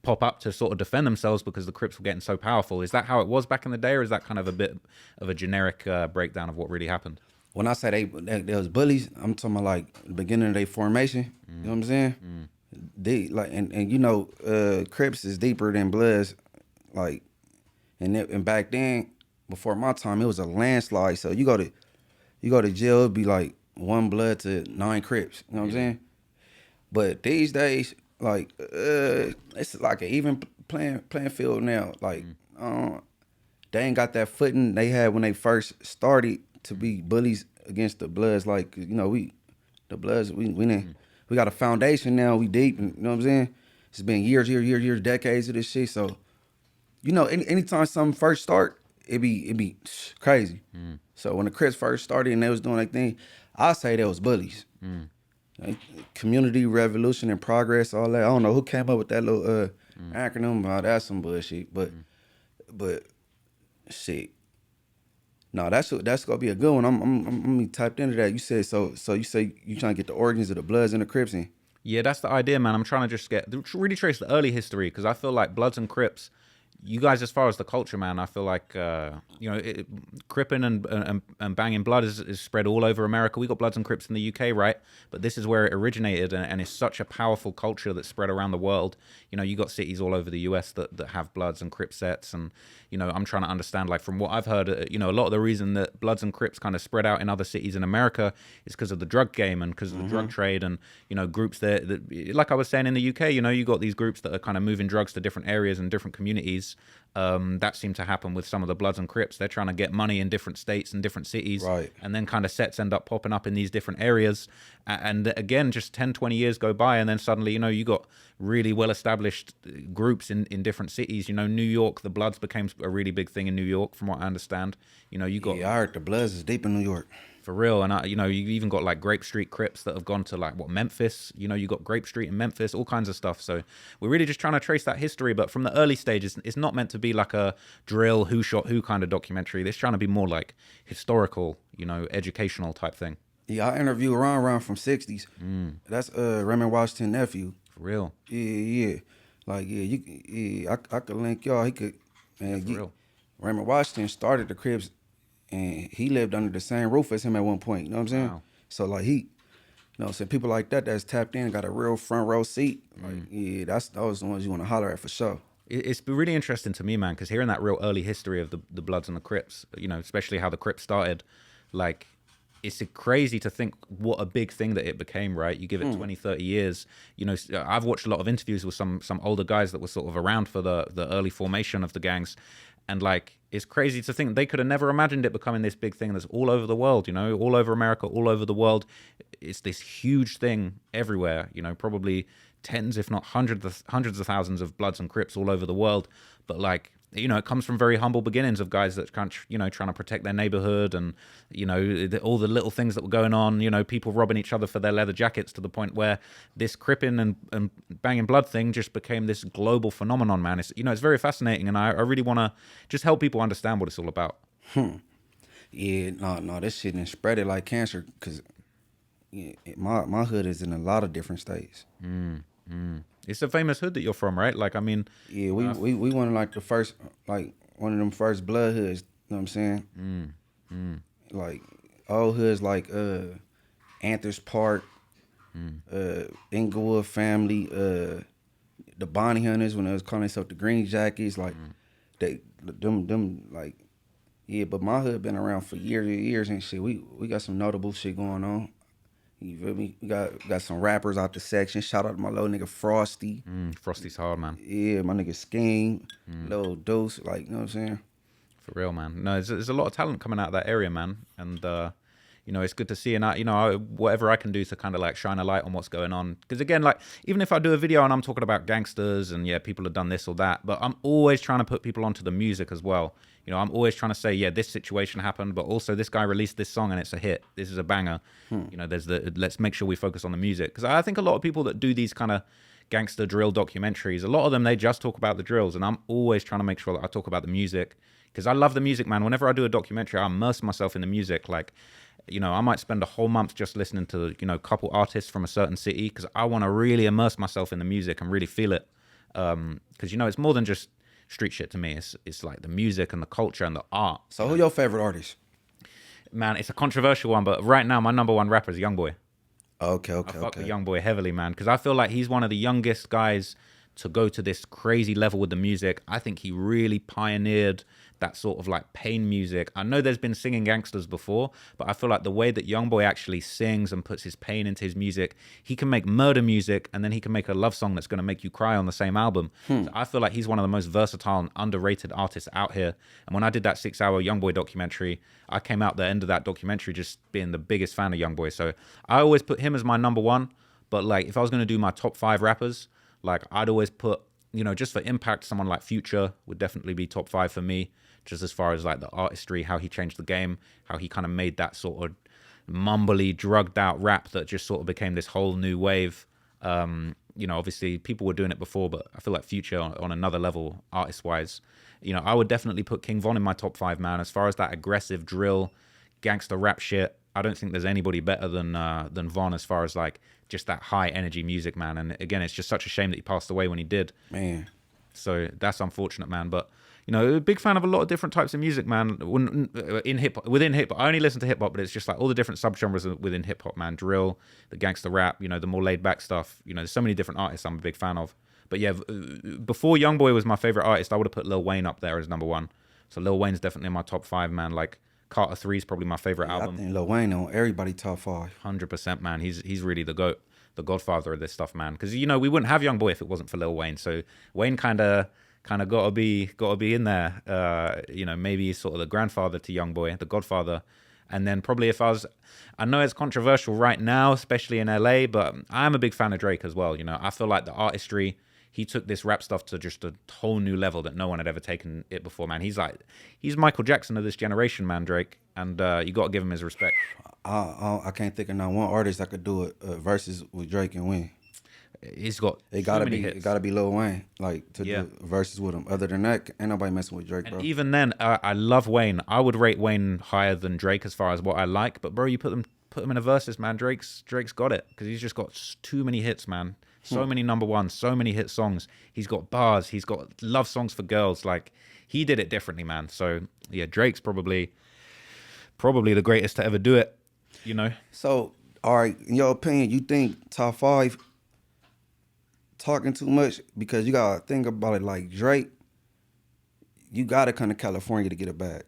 S2: pop up to sort of defend themselves because the Crips were getting so powerful. Is that how it was back in the day, or is that kind of a bit of a generic breakdown of what really happened?
S1: When I say they was bullies, I'm talking about like the beginning of their formation. You know what I'm saying? They like and you know, Crips is deeper than Bloods. Like and back then, before my time, it was a landslide. So you go to jail, it'd be like 1 Blood to 9 Crips. You know what I'm saying? But these days, like it's like an even playing field now. Like they ain't got that footing they had when they first started to be bullies against the Bloods. Like, you know, the Bloods, we got a foundation now. We deep, and you know what I'm saying? It's been years, decades of this shit. So, you know, anytime something first start, it be crazy. So when the Crips first started and they was doing their thing, I say they was bullies. Like, community revolution and progress, all that. I don't know who came up with that little acronym. That's some bullshit. But shit. No, that's gonna be a good one. I'm gonna be typed into that. You said so you say you trying to get the origins of the Bloods and the Crips in.
S2: Yeah, that's the idea, man. I'm trying to just really trace the early history, because I feel like Bloods and Crips, you guys, as far as the culture, man, I feel like, you know, cripping and banging blood is spread all over America. We got Bloods and Crips in the UK, right? But this is where it originated, and it's such a powerful culture that's spread around the world. You know, you got cities all over the US that have Bloods and Crip sets, and, you know, I'm trying to understand, like, from what I've heard, you know, a lot of the reason that Bloods and Crips kind of spread out in other cities in America is because of the drug game and because of the drug trade, and, you know, groups that, like I was saying, in the UK, you know, you got these groups that are kind of moving drugs to different areas and different communities. That seemed to happen with some of the Bloods and Crips. They're trying to get money in different states and different cities,
S1: right?
S2: And then kind of sets end up popping up in these different areas. And again, just 10, 20 years go by, and then suddenly, you know, you got really well-established groups in different cities. You know, New York, the Bloods became a really big thing in New York, from what I understand. You know, you got...
S1: Yeah, I heard the Bloods is deep in New York.
S2: For real. And, you know, you even got like Grape Street Crips that have gone to like, Memphis. You know, you got Grape Street in Memphis, all kinds of stuff. So we're really just trying to trace that history. But from the early stages, it's not meant to be like a drill, who shot who kind of documentary. It's trying to be more like historical, you know, educational type thing.
S1: Yeah, I interviewed Ron from 60s. That's Raymond Washington nephew.
S2: For real.
S1: Yeah. Like, I could link y'all. He could, man.
S2: For real.
S1: Raymond Washington started the Crips, and he lived under the same roof as him at one point. You know what I'm saying?
S2: Wow.
S1: So like you know, so people like that's tapped in, got a real front row seat. Like, yeah, those the ones you want to holler at for sure.
S2: It's been really interesting to me, man, because hearing that real early history of the Bloods and the Crips, you know, especially how the Crips started, like, it's crazy to think what a big thing that it became, right? You give it 20, 30 years. You know, I've watched a lot of interviews with some older guys that were sort of around for the early formation of the gangs. And, like, it's crazy to think they could have never imagined it becoming this big thing that's all over the world, you know, all over America, all over the world. It's this huge thing everywhere, you know, probably tens, if not hundreds of thousands of Bloods and Crips all over the world. But, like, you know, it comes from very humble beginnings of guys that kind of, you know, trying to protect their neighborhood and, you know, all the little things that were going on, you know, people robbing each other for their leather jackets to the point where this cripping and banging blood thing just became this global phenomenon, man. It's, you know, it's very fascinating. And I really want to just help people understand what it's all about.
S1: Yeah, no, this shit done spread it like cancer. Cause yeah, my hood is in a lot of different states.
S2: It's a famous hood that you're from, right? Like, I mean,
S1: Yeah, we one of like the first, like one of them first blood hoods. You know what I'm saying? Like old hoods like Anthers Park, Inglewood family, the Bonnie Hunters when they was calling themselves the Green Jackets. Like them like yeah. But my hood been around for years and years and shit. We got some notable shit going on. You feel me? We got some rappers out the section. Shout out to my little nigga Frosty.
S2: Frosty's hard, man.
S1: Yeah, my nigga Scheme, Lil Deuce, like, you know what I'm saying?
S2: For real, man. No, there's a lot of talent coming out of that area, man. And, you know, it's good to see. And, you know, whatever I can do to kind of like shine a light on what's going on. Because, again, like, even if I do a video and I'm talking about gangsters and, yeah, people have done this or that, but I'm always trying to put people onto the music as well. You know, I'm always trying to say, yeah, this situation happened, but also this guy released this song and it's a hit. This is a banger. You know, let's make sure we focus on the music. Because I think a lot of people that do these kind of gangster drill documentaries, a lot of them, they just talk about the drills. And I'm always trying to make sure that I talk about the music. Because I love the music, man. Whenever I do a documentary, I immerse myself in the music. Like, you know, I might spend a whole month just listening to, you know, a couple artists from a certain city because I want to really immerse myself in the music and really feel it. Because, you know, it's more than just street shit to me. It's like the music and the culture and the art.
S1: So who your favorite artist?
S2: Man, it's a controversial one, but right now my number one rapper is Youngboy.
S1: Okay.
S2: I fuck with Youngboy heavily, man, because I feel like he's one of the youngest guys to go to this crazy level with the music. I think he really pioneered that sort of like pain music. I know there's been singing gangsters before, but I feel like the way that Youngboy actually sings and puts his pain into his music, he can make murder music and then he can make a love song that's going to make you cry on the same album. So I feel like he's one of the most versatile and underrated artists out here. And when I did that 6-hour Youngboy documentary, I came out the end of that documentary just being the biggest fan of Youngboy. So I always put him as my number one. But like if I was going to do my top 5 rappers, like I'd always put, you know, just for impact, someone like Future would definitely be top 5 for me. Just as far as like the artistry, how he changed the game, how he kind of made that sort of mumbly, drugged out rap that just sort of became this whole new wave. You know, obviously people were doing it before, but I feel like Future on another level, artist wise. You know, I would definitely put King Von in my top 5, man. As far as that aggressive drill, gangster rap shit, I don't think there's anybody better than Von as far as like just that high energy music, man. And again, it's just such a shame that he passed away when he did.
S1: Man.
S2: So that's unfortunate, man. But you know, a big fan of a lot of different types of music, man. Within hip hop, I only listen to hip hop, but it's just like all the different subgenres within hip hop, man. Drill, the gangster rap, you know, the more laid back stuff. You know, there's so many different artists I'm a big fan of. But yeah, before Youngboy was my favorite artist, I would have put Lil Wayne up there as number 1. So Lil Wayne's definitely in my top 5, man. Like Carter 3 is probably my favorite album.
S1: I think Lil Wayne on everybody top 5.
S2: 100%, man. He's really the GOAT, the godfather of this stuff, man. Because you know we wouldn't have Youngboy if it wasn't for Lil Wayne. So Wayne kind of gotta be in there. You know, maybe he's sort of the grandfather to Youngboy, the godfather. And then probably I know it's controversial right now, especially in LA, but I'm a big fan of Drake as well. You know, I feel like the artistry, he took this rap stuff to just a whole new level that no one had ever taken it before, man. He's Michael Jackson of this generation, man, Drake. And you got to give him his respect.
S1: I can't think of not one artist that could do it versus with Drake and win.
S2: He's got
S1: it gotta be Lil Wayne, like to do verses with him. Other than that, ain't nobody messing with Drake, bro.
S2: And even then, I love Wayne. I would rate Wayne higher than Drake as far as what I like. But bro, you put him in a versus, man. Drake's got it because he's just got too many hits, man. So many number ones, so many hit songs. He's got bars. He's got love songs for girls. Like he did it differently, man. So yeah, Drake's probably the greatest to ever do it. You know.
S1: So all right, in your opinion, you think top 5 talking too much? Because you gotta think about it like Drake, you gotta come to California to get it back.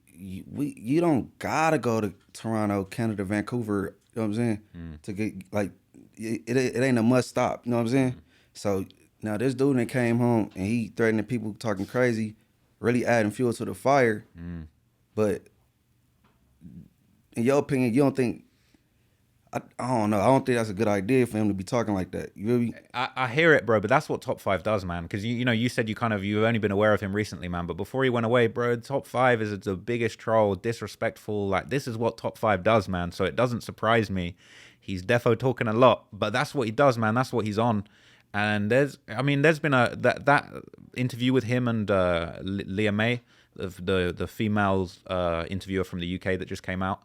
S1: You don't gotta go to Toronto, Canada, Vancouver, you know what I'm saying? To get like it ain't a must stop, you know what I'm saying? So now this dude that came home and he threatening people talking crazy, really adding fuel to the fire. But in your opinion, you don't think I don't know. I don't think that's a good idea for him to be talking like that. You really?
S2: I hear it, bro, but that's what Top 5 does, man. Because you know, you said you've only been aware of him recently, man. But before he went away, bro, Top 5 is the biggest troll, disrespectful. Like, this is what Top 5 does, man. So it doesn't surprise me. He's defo talking a lot, but that's what he does, man. That's what he's on. And there's been that interview with him and Leah May, the female interviewer from the UK that just came out.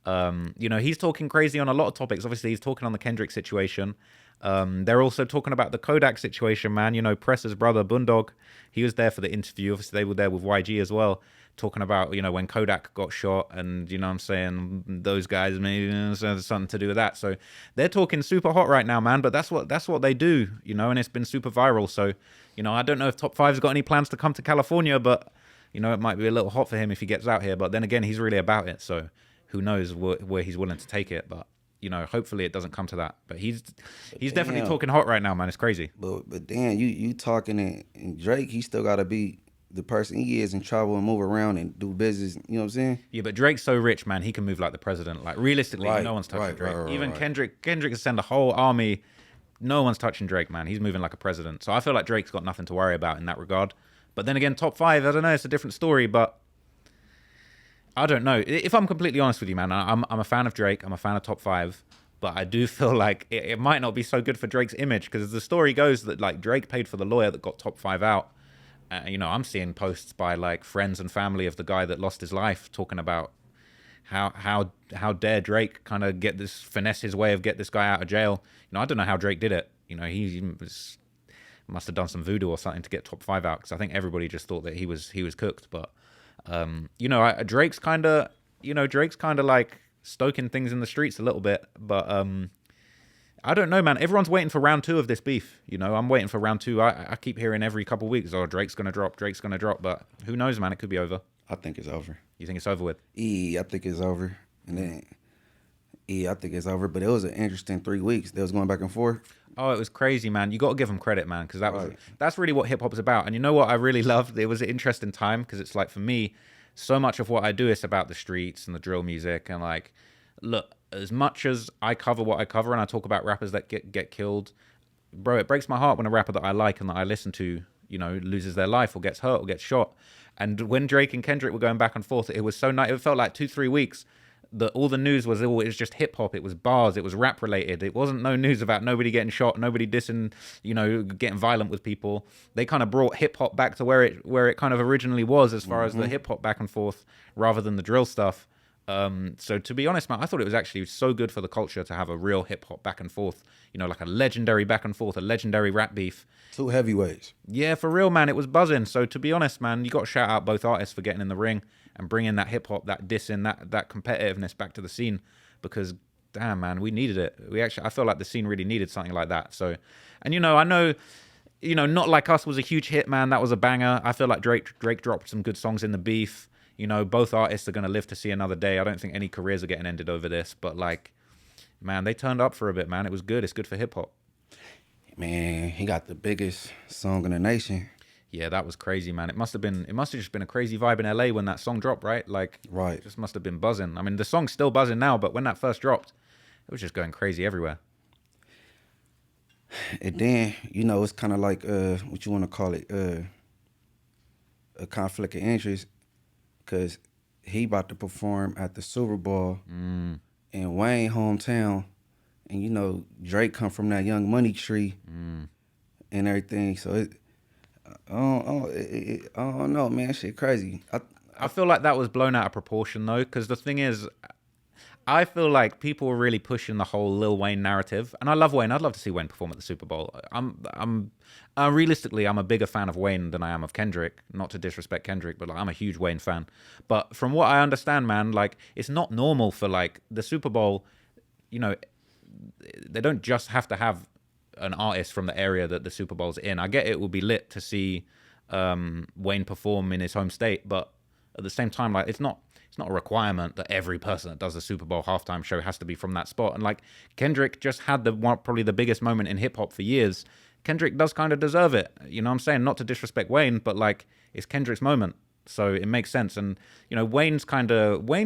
S2: You know, he's talking crazy on a lot of topics. Obviously, he's talking on the Kendrick situation. They're also talking about the Kodak situation, man. You know, Press's brother, Bundog, he was there for the interview. Obviously, they were there with YG as well, talking about, you know, when Kodak got shot and, you know what I'm saying, those guys maybe something to do with that. So they're talking super hot right now, man. But that's what they do, you know, and it's been super viral. So, you know, I don't know if Top 5's got any plans to come to California, but, you know, it might be a little hot for him if he gets out here. But then again, he's really about it. So who knows where he's willing to take it, but you know, hopefully it doesn't come to that. But he's definitely talking hot right now, man. It's crazy.
S1: But Dan, you talking and Drake, he still gotta be the person he is and travel and move around and do business. You know what I'm saying?
S2: Yeah, but Drake's so rich, man. He can move like the president. Like realistically,
S1: Right,
S2: no one's touching Drake.
S1: right.
S2: Even Kendrick can send a whole army. No one's touching Drake, man. He's moving like a president. So I feel like Drake's got nothing to worry about in that regard. But then again, Top 5, I don't know. It's a different story, but I don't know. If I'm completely honest with you, man, I'm a fan of Drake. I'm a fan of Top 5. But I do feel like it might not be so good for Drake's image, because the story goes that like Drake paid for the lawyer that got Top 5 out. You know, I'm seeing posts by like friends and family of the guy that lost his life talking about how dare Drake kind of finesse his way of get this guy out of jail. You know, I don't know how Drake did it. You know, he must have done some voodoo or something to get Top 5 out, because I think everybody just thought that he was cooked. But you know, Drake's kind of like stoking things in the streets a little bit. But I don't know, man. Everyone's waiting for round 2 of this beef. You know, I'm waiting for round 2. I keep hearing every couple of weeks, oh, Drake's gonna drop. But who knows, man? It could be over.
S1: I think it's over.
S2: You think it's over with?
S1: I think it's over. And then I think it's over. But it was an interesting 3 weeks. They was going back and forth.
S2: Oh, it was crazy, man. You got to give them credit, man, because that's really what hip hop is about. And you know what I really loved? It was an interesting time, because it's like, for me, so much of what I do is about the streets and the drill music. And like, look, as much as I cover what I cover and I talk about rappers that get killed, bro, it breaks my heart when a rapper that I like and that I listen to, you know, loses their life or gets hurt or gets shot. And when Drake and Kendrick were going back and forth, it was so nice. It felt like 2-3 weeks that all the news was just hip hop. It was bars. It was rap related. It wasn't no news about nobody getting shot, nobody dissing, you know, getting violent with people. They kind of brought hip hop back to where it kind of originally was, as far as the hip hop back and forth, rather than the drill stuff. So to be honest, man, I thought it was actually so good for the culture to have a real hip hop back and forth, you know, like a legendary back and forth, a legendary rap beef.
S1: 2 heavyweights.
S2: Yeah, for real, man. It was buzzing. So to be honest, man, you got to shout out both artists for getting in the ring and bringing that hip hop, that dissing, that competitiveness back to the scene, because damn, man, we needed it. I feel like the scene really needed something like that. So, and you know, I know, you know, Not Like Us was a huge hit, man. That was a banger. I feel like Drake dropped some good songs in the beef. You know, both artists are going to live to see another day. I don't think any careers are getting ended over this, but like, man, they turned up for a bit, man. It was good. It's good for hip hop.
S1: Man, he got the biggest song in the nation.
S2: Yeah, that was crazy, man. It must have just been a crazy vibe in LA when that song dropped, right? Like,
S1: right.
S2: It just must have been buzzing. I mean, the song's still buzzing now, but when that first dropped, it was just going crazy everywhere.
S1: And then, you know, it's kind of like, what you want to call it, a conflict of interest, because he about to perform at the Super Bowl in Wayne hometown, and you know Drake come from that Young Money tree and everything. So I don't know, man. Shit crazy.
S2: I feel like that was blown out of proportion though, because the thing is, I feel like people were really pushing the whole Lil Wayne narrative, and I love Wayne. I'd love to see Wayne perform at the Super Bowl. Realistically, I'm a bigger fan of Wayne than I am of Kendrick. Not to disrespect Kendrick, but like, I'm a huge Wayne fan. But from what I understand, man, like, it's not normal for like the Super Bowl. You know, they don't just have to have an artist from the area that the Super Bowl's in. I get it will be lit to see Wayne perform in his home state, but at the same time, like, it's not a requirement that every person that does the Super Bowl halftime show has to be from that spot. And like, Kendrick just had probably the biggest moment in hip hop for years. Kendrick does kind of deserve it. You know what I'm saying? Not to disrespect Wayne, but like, it's Kendrick's moment. So it makes sense. And, Wayne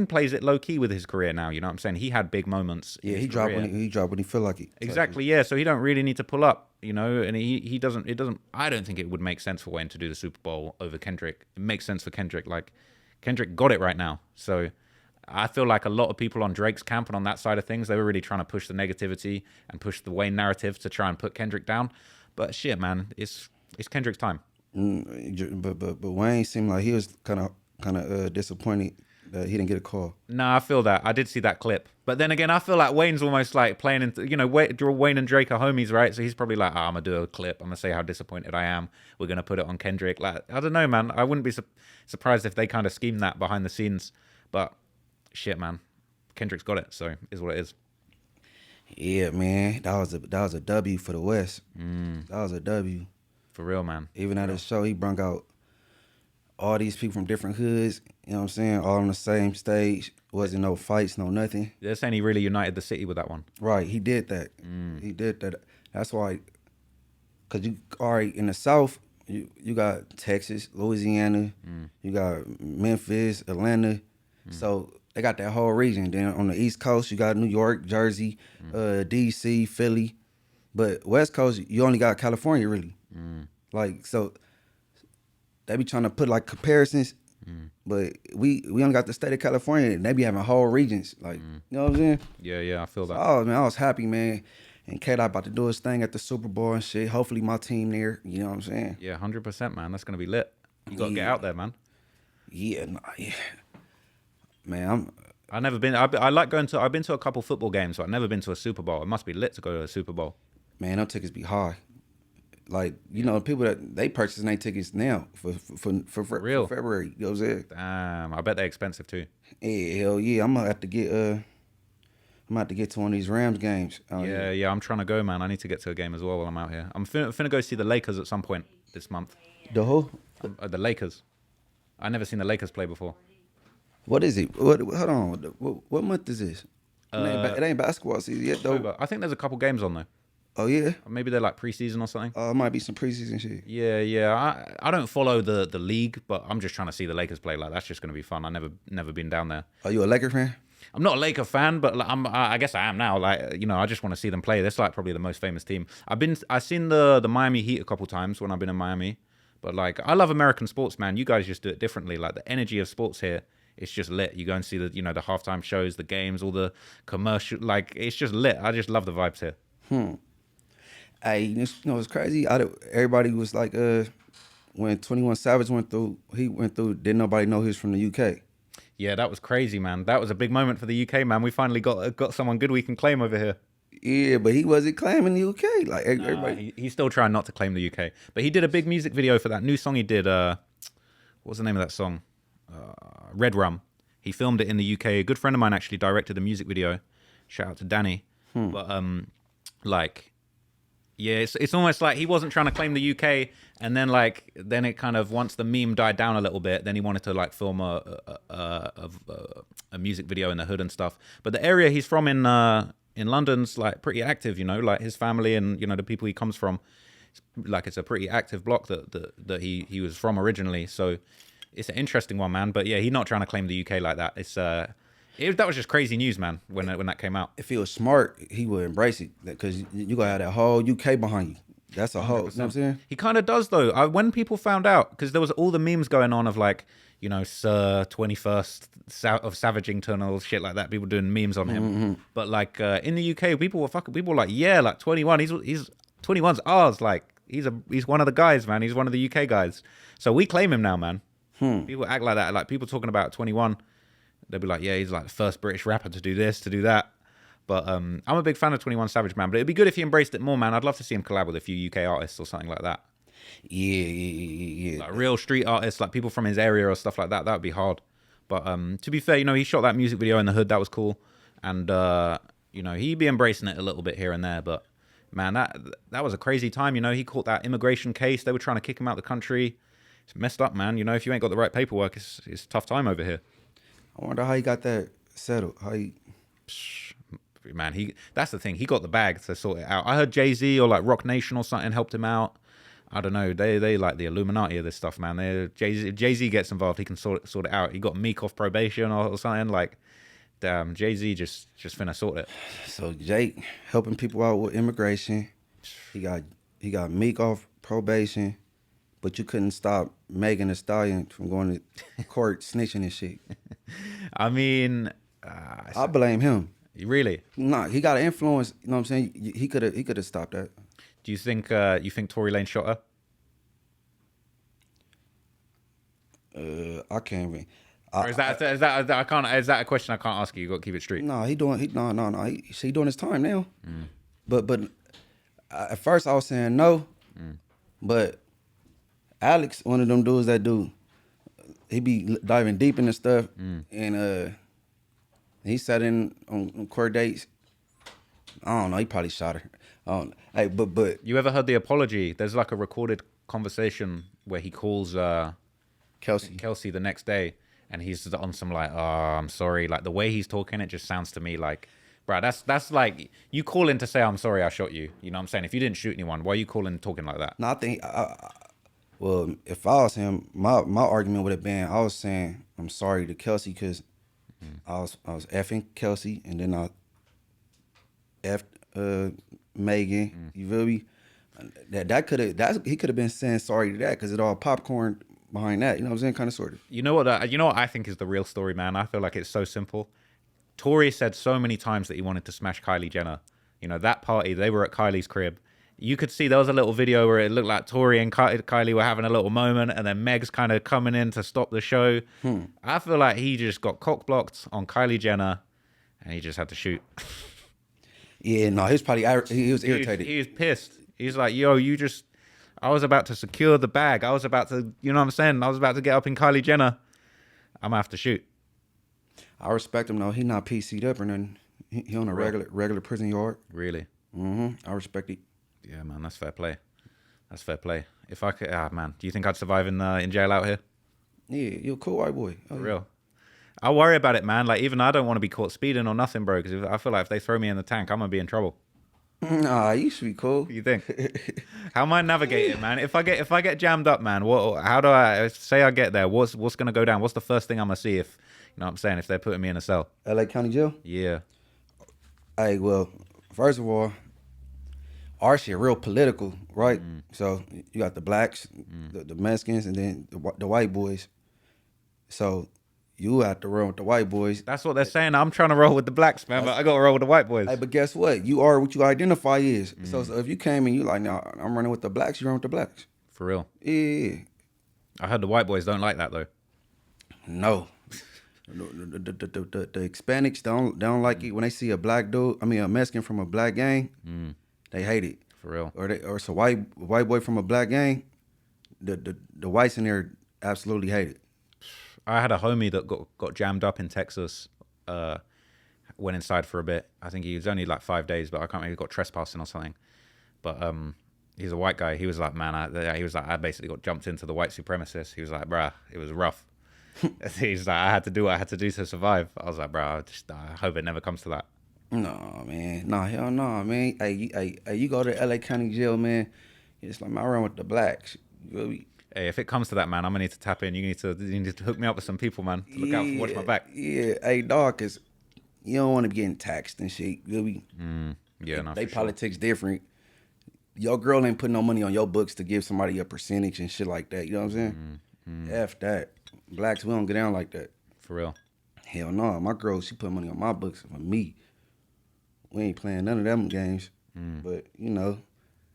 S2: plays it low key with his career now. You know what I'm saying? He had big moments.
S1: Yeah,
S2: in
S1: he
S2: his
S1: dropped
S2: career.
S1: he dropped when he feel like it.
S2: Exactly, yeah. So he don't really need to pull up, and he doesn't. It doesn't. I don't think it would make sense for Wayne to do the Super Bowl over Kendrick. It makes sense for Kendrick. Like Kendrick got it right now. So I feel like a lot of people on Drake's camp and on that side of things, they were really trying to push the negativity and push the Wayne narrative to try and put Kendrick down. But shit, man, it's Kendrick's time.
S1: But Wayne seemed like he was kind of disappointed that he didn't get a call.
S2: No, I feel that. I did see that clip. But then again, I feel like Wayne's almost like playing into, Wayne and Drake are homies, right? So he's probably like, I'm going to do a clip. I'm going to say how disappointed I am. We're going to put it on Kendrick. Like, I don't know, man. I wouldn't be surprised if they kind of schemed that behind the scenes. But shit, man. Kendrick's got it. So is what it is.
S1: Yeah, man. That was a W for the West. That was a W.
S2: For real, man.
S1: Even at his show, he brung out all these people from different hoods, you know what I'm saying, all on the same stage. Wasn't no fights, no nothing.
S2: They're saying he really united the city with that one.
S1: Right, he did that. He did that. That's why, because you already in the South, you got Texas, Louisiana, you got Memphis, Atlanta. So they got that whole region. Then on the East Coast, you got New York, Jersey, D.C., Philly. But West Coast, you only got California, really. Like, so they be trying to put like comparisons, but we only got the state of California, and they be having whole regions. Like, you know what I'm saying?
S2: Yeah, I feel that.
S1: Oh man, I was happy, man. And K-Dot about to do his thing at the Super Bowl and shit. Hopefully my team there. You know what I'm saying?
S2: Yeah, 100%, man. That's gonna be lit. You gotta get out there, man.
S1: Yeah, man.
S2: I've never been. I've been to a couple football games, but I've never been to a Super Bowl. It must be lit to go to a Super Bowl.
S1: Man, them tickets be high. Like, people that they purchasing their tickets now for
S2: real?
S1: for February. You know what I'm saying?
S2: Damn, I bet they're expensive too.
S1: Yeah, hell yeah. I'm gonna have to get to one of these Rams games.
S2: Yeah, I'm trying to go, man. I need to get to a game as well while I'm out here. I'm finna go see the Lakers at some point this month.
S1: The who?
S2: The Lakers. I never seen the Lakers play before.
S1: What is it? Hold on. What month is this? It ain't basketball season yet, though.
S2: I think there's a couple games on though.
S1: Oh yeah.
S2: Or maybe they're like preseason or something.
S1: It might be some preseason shit.
S2: Yeah. I don't follow the league, but I'm just trying to see the Lakers play. Like that's just gonna be fun. I never been down there.
S1: Are you a Laker fan?
S2: I'm not a Laker fan, but like, I guess I am now. Like, I just want to see them play. That's like probably the most famous team. I've seen the Miami Heat a couple times when I've been in Miami. But like, I love American sports, man. You guys just do it differently. Like the energy of sports here, it's just lit. You go and see the the halftime shows, the games, all the commercial. Like it's just lit. I just love the vibes here.
S1: Hey, it's crazy. Everybody was like, when 21 Savage went through, didn't nobody know he was from the UK.
S2: Yeah, that was crazy, man. That was a big moment for the UK, man. We finally got someone good we can claim over here.
S1: Yeah, but he wasn't claiming the UK. Like everybody,
S2: he's still trying not to claim the UK. But he did a big music video for that new song he did. What was the name of that song? Red Rum. He filmed it in the UK. A good friend of mine actually directed the music video. Shout out to Danny. But yeah, it's almost like he wasn't trying to claim the UK, and then it kind of, once the meme died down a little bit, then he wanted to like film a music video in the hood and stuff. But the area he's from in London's like pretty active, like his family and the people he comes from. It's a pretty active block that he was from originally. So it's an interesting one, man. But yeah, he's not trying to claim the UK like that. That was just crazy news, man, when that came out.
S1: If he was smart, he would embrace it, because you gonna have that whole UK behind you. That's a whole, you know what I'm saying?
S2: He kind of does, though. When people found out, because there was all the memes going on of like, Sir 21st of Savagington or shit like that. People doing memes on him. But like in the UK, people were like, yeah, like 21. He's 21's ours. Like he's one of the guys, man. He's one of the UK guys. So we claim him now, man. People act like that. Like people talking about 21. They'll be like, yeah, he's like the first British rapper to do this, to do that. But I'm a big fan of 21 Savage, man. But it'd be good if he embraced it more, man. I'd love to see him collab with a few UK artists or something like that.
S1: Yeah.
S2: Like real street artists, like people from his area or stuff like that. That would be hard. But to be fair, he shot that music video in the hood. That was cool. And, he'd be embracing it a little bit here and there. But, man, that was a crazy time. He caught that immigration case. They were trying to kick him out of the country. It's messed up, man. If you ain't got the right paperwork, it's a tough time over here.
S1: I wonder how he got that settled.
S2: Man, that's the thing. He got the bag to sort it out. I heard Jay-Z or like Rock Nation or something helped him out. I don't know. They like the Illuminati of this stuff, man. If Jay-Z gets involved, he can sort it out. He got Meek off probation or something. Like, damn, Jay-Z just finna sort it.
S1: So Jake helping people out with immigration. He got Meek off probation, but you couldn't stop Megan Thee Stallion from going to court snitching and shit.
S2: I mean,
S1: I blame him.
S2: really?
S1: Nah, he got an influence. You know what I'm saying? He could have stopped that.
S2: Do you think Tory Lanez shot her?
S1: I can't even.
S2: Or is that I can't? Is that a question I can't ask you? You got to keep it straight.
S1: No, he doing his time now. But at first I was saying no, but Alex, one of them dudes that do, he be diving deep into stuff, and he sat in on court dates. I don't know. He probably shot her. I don't know. Hey, but
S2: You ever heard the apology? There's like a recorded conversation where he calls Kelsey the next day, and he's on some like, "Oh, I'm sorry." Like the way he's talking, it just sounds to me like, bro, that's like you calling to say I'm sorry I shot you. You know what I'm saying? If you didn't shoot anyone, why are you calling talking like that?
S1: no, I think. Well, if I was him, my argument would have been I was saying I'm sorry to Kelsey because I was effing Kelsey, and then I effed Megan. You feel me? He could have been saying sorry to that because it all popcorn behind that. You know what I'm saying? Kind of, sort of.
S2: You know what I think is the real story, man? I feel like it's so simple. Tory said so many times that he wanted to smash Kylie Jenner. You know, that party, they were at Kylie's crib. You could see there was a little video where it looked like Tory and Kylie were having a little moment, and then Meg's kind of coming in to stop the show. I feel like he just got cock blocked on Kylie Jenner, and he just had to shoot.
S1: Yeah, no, he was irritated.
S2: He was pissed. He's like, yo, I was about to secure the bag. I was about to, you know what I'm saying? I was about to get up in Kylie Jenner. I'm gonna have to shoot.
S1: I respect him though. He not PC'd up or nothing. He on a regular prison yard.
S2: Really?
S1: I respect it.
S2: Yeah, man, that's fair play. That's fair play. If I could, man, do you think I'd survive in jail out here?
S1: Yeah, you're a cool white boy.
S2: For real. I worry about it, man. Like, even I don't want to be caught speeding or nothing, bro, because I feel like if they throw me in the tank, I'm going to be in trouble.
S1: Nah, you should be cool.
S2: You think? How am I navigating, man? If I get jammed up, man, how do I say I get there? What's going to go down? What's the first thing I'm going to see if, you know what I'm saying, if they're putting me in a cell?
S1: LA County Jail?
S2: Yeah.
S1: Hey, well, first of all, our shit real political, right? So you got the blacks, the Mexicans, and then the white boys. So you have to roll with the white boys.
S2: That's what they're saying. I'm trying to roll with the blacks, man, but I got to roll with the white boys.
S1: Hey, but guess what? You are what you identify as. So if you came and you like, nah, I'm running with the blacks, you run with the blacks.
S2: For real.
S1: Yeah.
S2: I heard the white boys don't like that, though.
S1: No. The Hispanics don't like it when they see a Mexican from a black gang. They hate it.
S2: For real.
S1: Or it's a white boy from a black gang. The whites in there absolutely hate it.
S2: I had a homie that got jammed up in Texas. Went inside for a bit. I think he was only like 5 days, but I can't remember. He got trespassing or something. But he's a white guy. He was like, man, I basically got jumped into the white supremacists. He was like, bruh, it was rough. He's like, I had to do what I had to do to survive. I was like, bruh, I hope it never comes to that.
S1: No, man. No, hell no, man. Hey, you go to LA County Jail, man. It's like, man, I run with the blacks. You feel me?
S2: Hey, if it comes to that, man, I'm gonna need to tap in. You need to hook me up with some people, man, to look out for, watch my back.
S1: Yeah, hey, dog, cause you don't want to be getting taxed and shit. You feel me?
S2: Yeah, no,
S1: they
S2: for
S1: politics different. Your girl ain't putting no money on your books to give somebody a percentage and shit like that. You know what I'm saying? F that. Blacks, we don't get down like that.
S2: For real.
S1: Hell no. My girl, she put money on my books for me. We ain't playing none of them games. But, you know,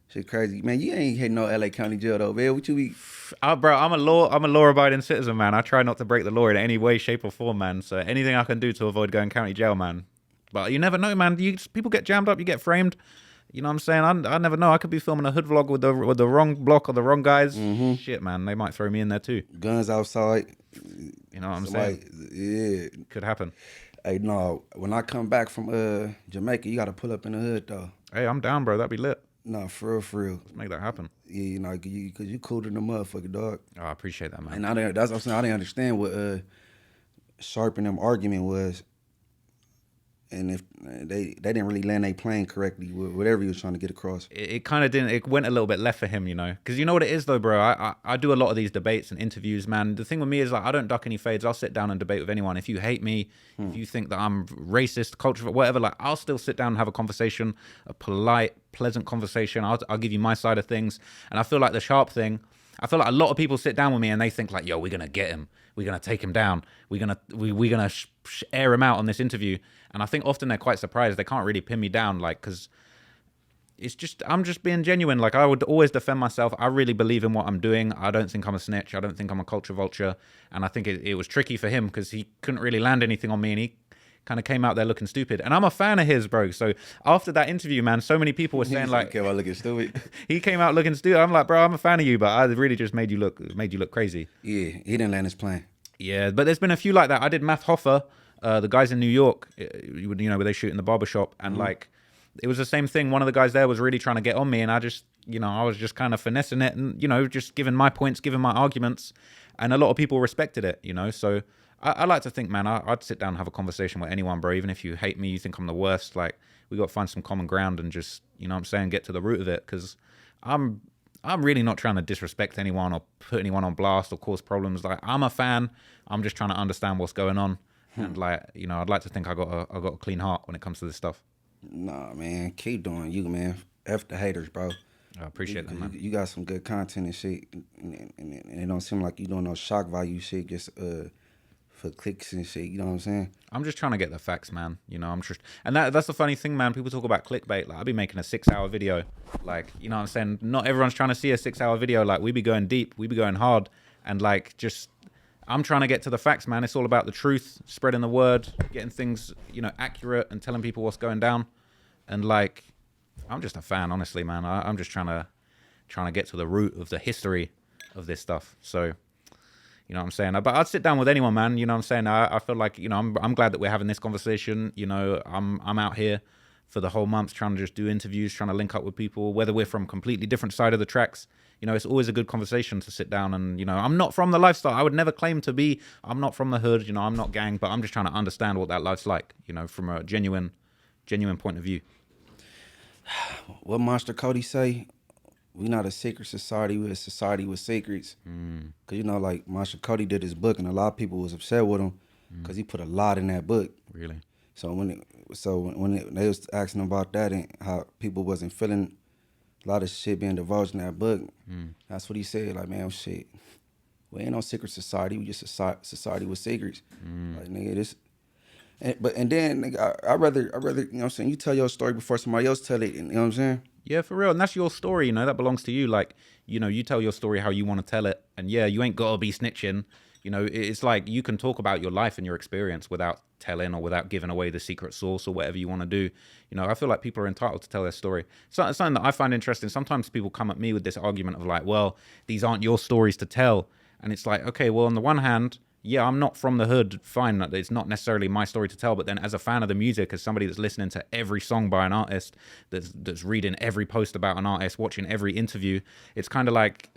S1: shit crazy. Man, you ain't hitting no LA County Jail though, man. What you be?
S2: Bro, I'm a law-abiding citizen, man. I try not to break the law in any way, shape, or form, man. So anything I can do to avoid going county jail, man. But you never know, man. People get jammed up, you get framed. You know what I'm saying? I never know. I could be filming a hood vlog with the wrong block or the wrong guys. Shit, man. They might throw me in there too.
S1: Guns outside.
S2: You know what I'm saying?
S1: Yeah.
S2: Could happen.
S1: Hey, no. When I come back from Jamaica, you got to pull up in the hood, though.
S2: Hey, I'm down, bro. That'd be lit.
S1: No, for real.
S2: Let's make that happen.
S1: Yeah, you know, because you cool to the motherfucker, dog.
S2: Oh, I appreciate that, man.
S1: And that's what I'm saying. I didn't understand what Sharp and them argument was. and if they didn't really land their plane correctly with whatever he was trying to get across.
S2: It kind of didn't. It went a little bit left for him, you know. Because you know what it is, though, bro. I do a lot of these debates and interviews, man. The thing with me is like I don't duck any fades. I'll sit down and debate with anyone. If you hate me, if you think that I'm racist, cultural, whatever, like I'll still sit down and have a conversation, a polite, pleasant conversation. I'll give you my side of things. And I feel like the Sharp thing. I feel like a lot of people sit down with me and they think like, yo, we're gonna get him. We're gonna take him down. We're gonna air him out on this interview. And I think often they're quite surprised. They can't really pin me down, like, because it's just I'm just being genuine. Like I would always defend myself. I really believe in what I'm doing. I don't think I'm a snitch. I don't think I'm a culture vulture. And I think it was tricky for him because he couldn't really land anything on me, and he kind of came out there looking stupid. And I'm a fan of his, bro. So after that interview, man, so many people were saying like,
S1: "Came out looking stupid."
S2: He came out looking stupid. I'm like, bro, I'm a fan of you, but I really just made you look crazy.
S1: Yeah, he didn't land his plane.
S2: Yeah, but there's been a few like that. I did Math Hoffa, the guys in New York, you know, where they shoot in the barbershop, and like, it was the same thing. One of the guys there was really trying to get on me, and I just, you know, I was just kind of finessing it and, you know, just giving my points, giving my arguments, and a lot of people respected it, you know. So I like to think, man, I'd sit down and have a conversation with anyone, bro. Even if you hate me, you think I'm the worst, like, we got to find some common ground and just, you know what I'm saying, get to the root of it, because I'm really not trying to disrespect anyone or put anyone on blast or cause problems. Like, I'm a fan. I'm just trying to understand what's going on. And like, you know, I'd like to think I got a clean heart when it comes to this stuff.
S1: Nah, man, keep doing you, man. F the haters, bro.
S2: I appreciate that, man.
S1: You got some good content and shit, and it don't seem like you doing no shock value shit just for clicks and shit. You know what I'm saying?
S2: I'm just trying to get the facts, man. You know, I'm just, and that's the funny thing, man. People talk about clickbait. Like, I'll be making a 6-hour video. Like, you know what I'm saying? Not everyone's trying to see a 6-hour video. Like, we be going deep, we be going hard, and like, just, I'm trying to get to the facts, man. It's all about the truth, spreading the word, getting things, you know, accurate, and telling people what's going down. And like, I'm just a fan, honestly, man. I'm just trying to get to the root of the history of this stuff. So, you know what I'm saying? But I'd sit down with anyone, man. You know what I'm saying? I feel like, you know, I'm glad that we're having this conversation. You know, I'm out here for the whole month trying to just do interviews, trying to link up with people, whether we're from completely different side of the tracks. You know, it's always a good conversation to sit down and, you know, I'm not from the lifestyle. I would never claim to be. I'm not from the hood. You know, I'm not gang, but I'm just trying to understand what that life's like, you know, from a genuine point of view.
S1: What Monster Cody say? We not a secret society. We're a society with secrets. Cause you know, like Monster Cody did his book, and a lot of people was upset with him because he put a lot in that book.
S2: Really?
S1: So when they was asking about that and how people wasn't feeling a lot of shit being divulged in that book, that's what he said. Like, man, shit, we ain't no secret society. We just a society with secrets. Like, nigga, this. And then nigga, I rather, you know what I'm saying, you tell your story before somebody else tell it. You know what I'm saying?
S2: Yeah, for real. And that's your story, you know, that belongs to you. Like, you know, you tell your story how you want to tell it. And yeah, you ain't got to be snitching. You know, it's like you can talk about your life and your experience without telling or without giving away the secret source or whatever you want to do. You know, I feel like people are entitled to tell their story. So it's something that I find interesting. Sometimes people come at me with this argument of like, well, these aren't your stories to tell. And it's like, okay, well, on the one hand, yeah, I'm not from the hood, fine, it's not necessarily my story to tell, but then as a fan of the music, as somebody that's listening to every song by an artist, that's reading every post about an artist, watching every interview, it's kind of like,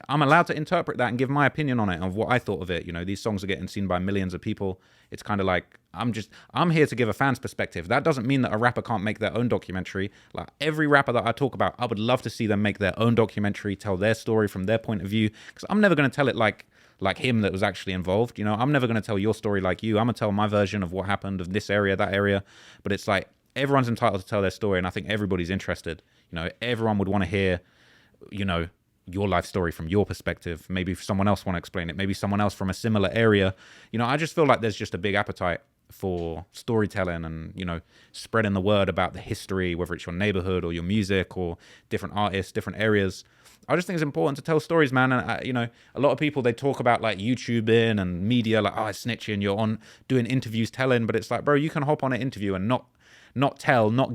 S2: I'm allowed to interpret that and give my opinion on it, of what I thought of it. You know, these songs are getting seen by millions of people. It's kind of like, I'm here to give a fan's perspective. That doesn't mean that a rapper can't make their own documentary. Like, every rapper that I talk about, I would love to see them make their own documentary, tell their story from their point of view, because I'm never going to tell it like him that was actually involved. You know, I'm never going to tell your story like you. I'm going to tell my version of what happened of this area, that area. But it's like, everyone's entitled to tell their story, and I think everybody's interested. You know, everyone would want to hear, you know, your life story from your perspective. Maybe if someone else want to explain it, maybe someone else from a similar area. You know, I just feel like there's just a big appetite for storytelling and, you know, spreading the word about the history, whether it's your neighborhood or your music or different artists, different areas. I just think it's important to tell stories, man. And, you know, a lot of people, they talk about like YouTubing and media, like, oh, it's snitching, you're on doing interviews telling, but it's like, bro, you can hop on an interview and not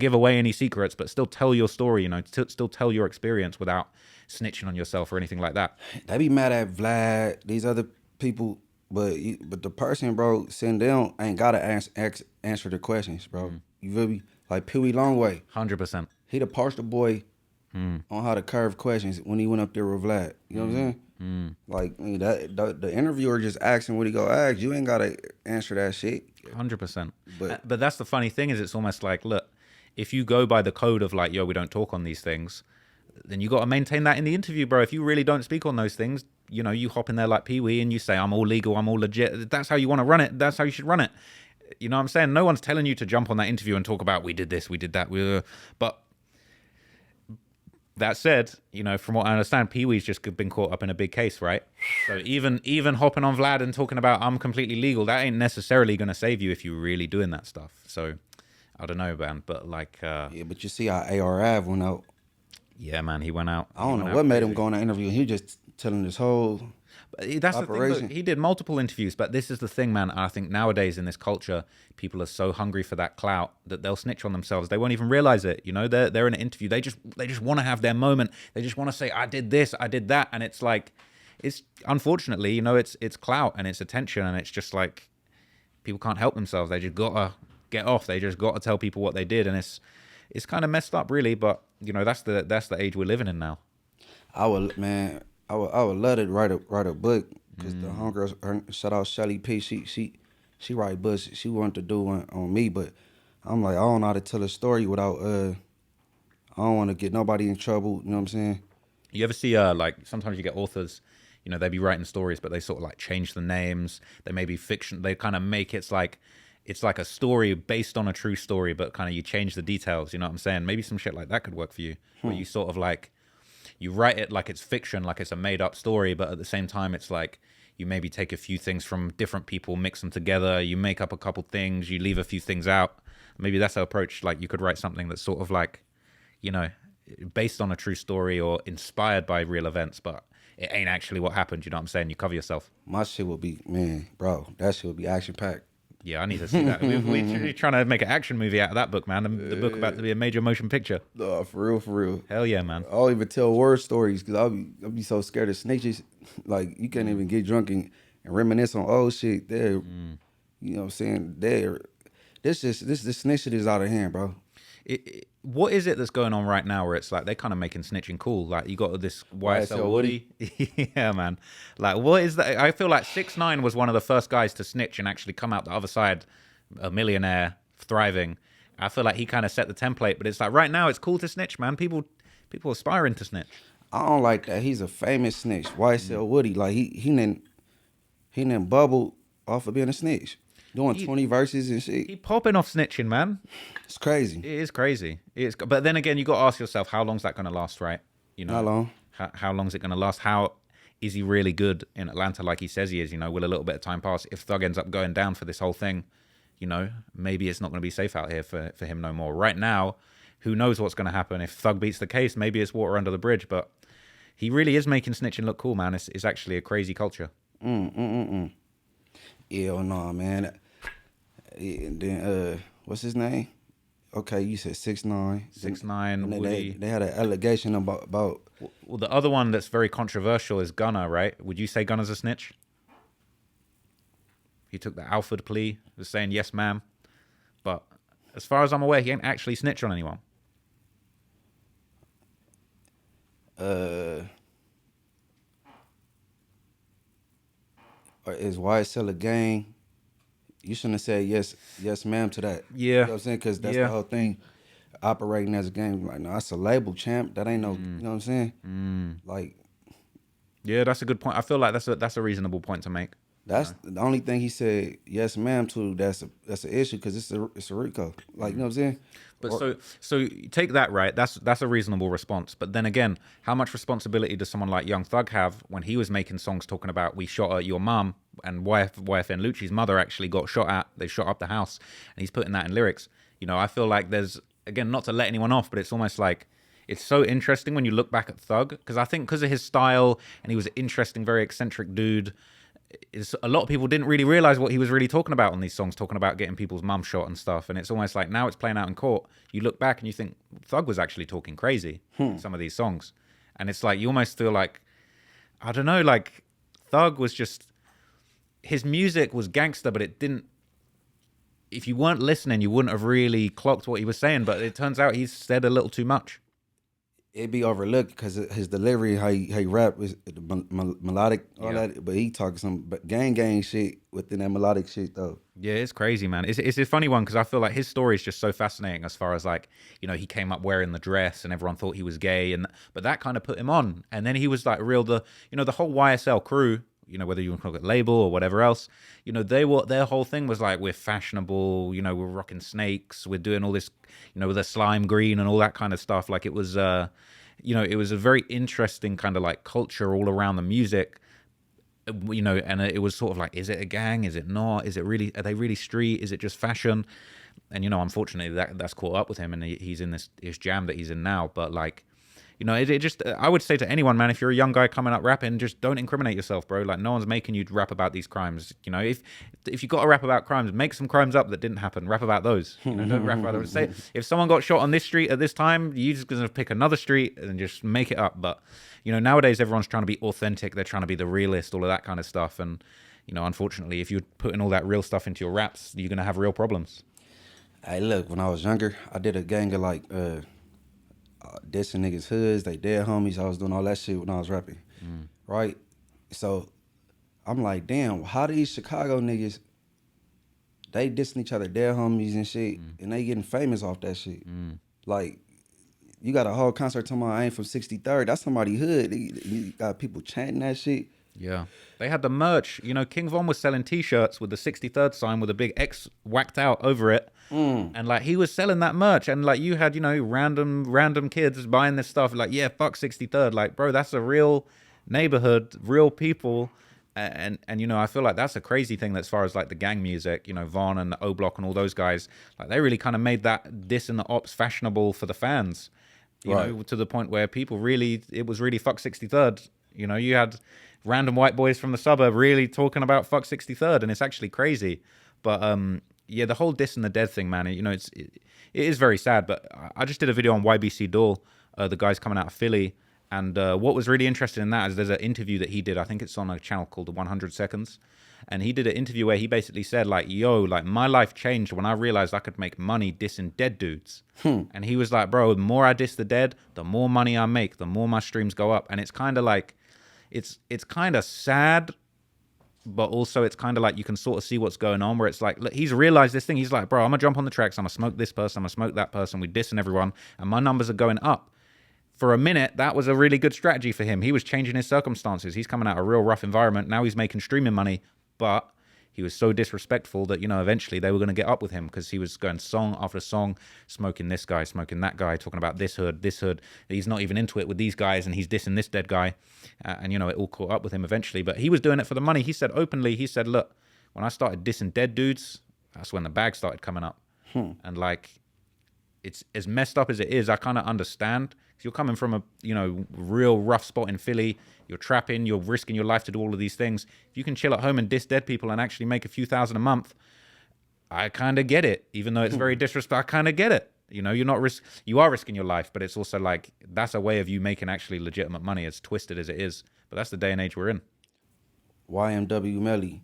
S2: give away any secrets, but still tell your story, you know, still tell your experience without snitching on yourself or anything like that.
S1: They be mad at Vlad, these other people, but the person, bro, sitting down ain't gotta answer the questions, bro. You feel me? Like Pee Wee Longway.
S2: 100%.
S1: He the poster boy on how to curve questions when he went up there with Vlad. You know what I'm saying? Like the interviewer just asking what he go ask. You ain't gotta answer that shit.
S2: 100%.
S1: But
S2: But that's the funny thing is it's almost like, look, if you go by the code of like, yo, we don't talk on these things, then you got to maintain that in the interview, bro. If you really don't speak on those things, you know, you hop in there like Pee Wee and you say, I'm all legal, I'm all legit. That's how you want to run it. That's how you should run it. You know what I'm saying? No one's telling you to jump on that interview and talk about, we did this, we did that. But that said, you know, from what I understand, Pee Wee's just been caught up in a big case, right? So even hopping on Vlad and talking about I'm completely legal, that ain't necessarily going to save you if you're really doing that stuff. So I don't know, man. But like,
S1: yeah, but you see how ARF went out.
S2: yeah, man, he went out.
S1: I don't know what made him go on that interview. He just telling his whole
S2: That's
S1: operation.
S2: the thing. Look, he did multiple interviews, but this is the thing, man. I think nowadays in this culture, people are so hungry for that clout that they'll snitch on themselves. They won't even realize it. You know, they're in an interview. They just want to have their moment. They just want to say, I did this, I did that, and it's like, it's unfortunately, you know, it's clout and it's attention, and it's just like people can't help themselves. They just gotta get off. They just gotta tell people what they did, and it's kind of messed up, really. But you know, that's the age we're living in now.
S1: I would love to write a book because the homegirl, shout out Shelly P. She write books. She wanted to do one on me, but I'm like, I don't know how to tell a story without I don't want to get nobody in trouble. You know what I'm saying?
S2: You ever see like sometimes you get authors, you know, they be writing stories, but they sort of like change the names. They may be fiction. They kind of make it's like a story based on a true story, but kind of you change the details. You know what I'm saying? Maybe some shit like that could work for you, where you sort of like you write it like it's fiction, like it's a made up story, but at the same time, it's like you maybe take a few things from different people, mix them together. You make up a couple things, you leave a few things out. Maybe that's the approach. Like you could write something that's sort of like, you know, based on a true story or inspired by real events, but it ain't actually what happened. You know what I'm saying? You cover yourself.
S1: My shit will be, man, bro, that shit will be action packed.
S2: Yeah, I need to see that. We're trying to make an action movie out of that book, man. The book about to be a major motion picture.
S1: For real.
S2: Hell yeah, man.
S1: I don't even tell word stories because I'll be so scared of snitches. Like you can't even get drunk and reminisce on old shit. There, you know what I'm saying? This snitch shit is out of hand, bro.
S2: What is it that's going on right now where it's like they're kind of making snitching cool? Like you got this YSL Woody. Yeah, man. Like what is that? I feel like 6ix9ine was one of the first guys to snitch and actually come out the other side a millionaire, thriving. I feel like he kind of set the template, but it's like right now it's cool to snitch, man. People aspiring to snitch.
S1: I don't like that. He's a famous snitch. YSL Woody. Like he didn't bubble off of being a snitch. Doing 20 verses and shit.
S2: He popping off snitching, man.
S1: It's crazy.
S2: It is crazy. But then again, you got to ask yourself, how long's that going to last, right? You know,
S1: how long?
S2: How long's it going to last? How is he really good in Atlanta like he says he is? You know, will a little bit of time pass? If Thug ends up going down for this whole thing, you know, maybe it's not going to be safe out here for him no more. Right now, who knows what's going to happen? If Thug beats the case, maybe it's water under the bridge. But he really is making snitching look cool, man. It's actually a crazy culture.
S1: Yeah, no, man. And then what's his name? Okay, you said 6ix9ine.
S2: 6ix9ine, Woody.
S1: They had an allegation about.
S2: Well, the other one that's very controversial is Gunna, right? Would you say Gunna's a snitch? He took the Alford plea, was saying yes, ma'am. But as far as I'm aware, he ain't actually snitched on anyone.
S1: Is YSL a gang? You shouldn't have said yes, ma'am to that.
S2: Yeah.
S1: You know what I'm saying? Because that's the whole thing. Operating as a gang. Like, no, that's a label, champ. That ain't no, you know what I'm saying? Like.
S2: Yeah, that's a good point. I feel like that's a reasonable point to make.
S1: That's the only thing he said yes, ma'am to. That's an issue because it's a RICO. Like, you know what I'm saying?
S2: But so you take that, right? That's a reasonable response. But then again, how much responsibility does someone like Young Thug have when he was making songs talking about we shot at your mum and YFN Lucci's mother actually got shot at? They shot up the house, and he's putting that in lyrics. You know, I feel like there's, again, not to let anyone off, but it's almost like it's so interesting when you look back at Thug, because I think because of his style and he was an interesting, very eccentric dude. A lot of people didn't really realize what he was really talking about on these songs, talking about getting people's mum shot and stuff. And it's almost like now it's playing out in court. You look back and you think Thug was actually talking crazy in some of these songs. And it's like, you almost feel like, I don't know, like Thug was just, his music was gangster, but it didn't, if you weren't listening, you wouldn't have really clocked what he was saying. But it turns out he said a little too much.
S1: it be overlooked because his delivery, how he rap is melodic, all
S2: Yeah.
S1: that. But he talking some gang shit within that melodic shit though.
S2: Yeah, it's crazy, man. It's a funny one because I feel like his story is just so fascinating as far as like, he came up wearing the dress and everyone thought he was gay, but that kind of put him on. And then he was like the whole YSL crew, whether you want to call it label or whatever else, their whole thing was like, we're fashionable, we're rocking snakes, we're doing all this, with the slime green and all that kind of stuff. Like it was, it was a very interesting kind of like culture all around the music. And it was sort of like, is it a gang? Is it not? Is it really? Are they really street? Is it just fashion? And unfortunately, that's caught up with him, and he's in his jam that he's in now. But like, it just, I would say to anyone, man, if you're a young guy coming up rapping, just don't incriminate yourself, bro. Like, no one's making you rap about these crimes. If you got to rap about crimes, make some crimes up that didn't happen. Rap about those. Don't rap about those. Say, if someone got shot on this street at this time, you're just gonna pick another street and just make it up. But nowadays everyone's trying to be authentic. They're trying to be the realist, all of that kind of stuff. And unfortunately, if you're putting all that real stuff into your raps, you're gonna have real problems.
S1: Hey, look, when I was younger, I did a gang of like dissing niggas' hoods, they dead homies. I was doing all that shit when I was rapping, right? So I'm like, damn, how these Chicago niggas, they dissing each other, dead homies and shit, and they getting famous off that shit. Like, you got a whole concert talking about I ain't from 63rd. That's somebody hood. You got people chanting that shit.
S2: Yeah. They had the merch. King Von was selling T-shirts with the 63rd sign with a big X whacked out over it. And like he was selling that merch, and like you had random kids buying this stuff. Like, yeah, fuck 63rd. Like, bro, that's a real neighborhood, real people. And I feel like that's a crazy thing as far as like the gang music, Von and the O Block and all those guys, like they really kind of made that diss and the ops fashionable for the fans, to the point where people really, it was really fuck 63rd. You had random white boys from the suburb really talking about fuck 63rd, and it's actually crazy. But yeah, the whole diss and the dead thing, man, it is very sad. But I just did a video on YBC Doll, the guys coming out of Philly. And what was really interesting in that is there's an interview that he did. I think it's on a channel called The 100 Seconds. And he did an interview where he basically said, like, yo, like, my life changed when I realized I could make money dissing dead dudes. And he was like, bro, the more I diss the dead, the more money I make, the more my streams go up. And it's kind of like, it's kind of sad, but also it's kind of like you can sort of see what's going on, where it's like, look, he's realized this thing. He's like, bro, I'm going to jump on the tracks. I'm going to smoke this person. I'm going to smoke that person. We're dissing everyone. And my numbers are going up. For a minute, that was a really good strategy for him. He was changing his circumstances. He's coming out of a real rough environment. Now he's making streaming money, but he was so disrespectful that, eventually they were going to get up with him because he was going song after song, smoking this guy, smoking that guy, talking about this hood. He's not even into it with these guys, and he's dissing this dead guy. And, it all caught up with him eventually. But he was doing it for the money. He said openly, look, when I started dissing dead dudes, that's when the bag started coming up. And, like, it's as messed up as it is, I kind of understand. You're coming from a real rough spot in Philly. You're trapping. You're risking your life to do all of these things. If you can chill at home and diss dead people and actually make a few thousand a month, I kind of get it. Even though it's very disrespectful, I kind of get it. You are risking your life, but it's also like that's a way of you making actually legitimate money, as twisted as it is. But that's the day and age we're in.
S1: YMW Melly.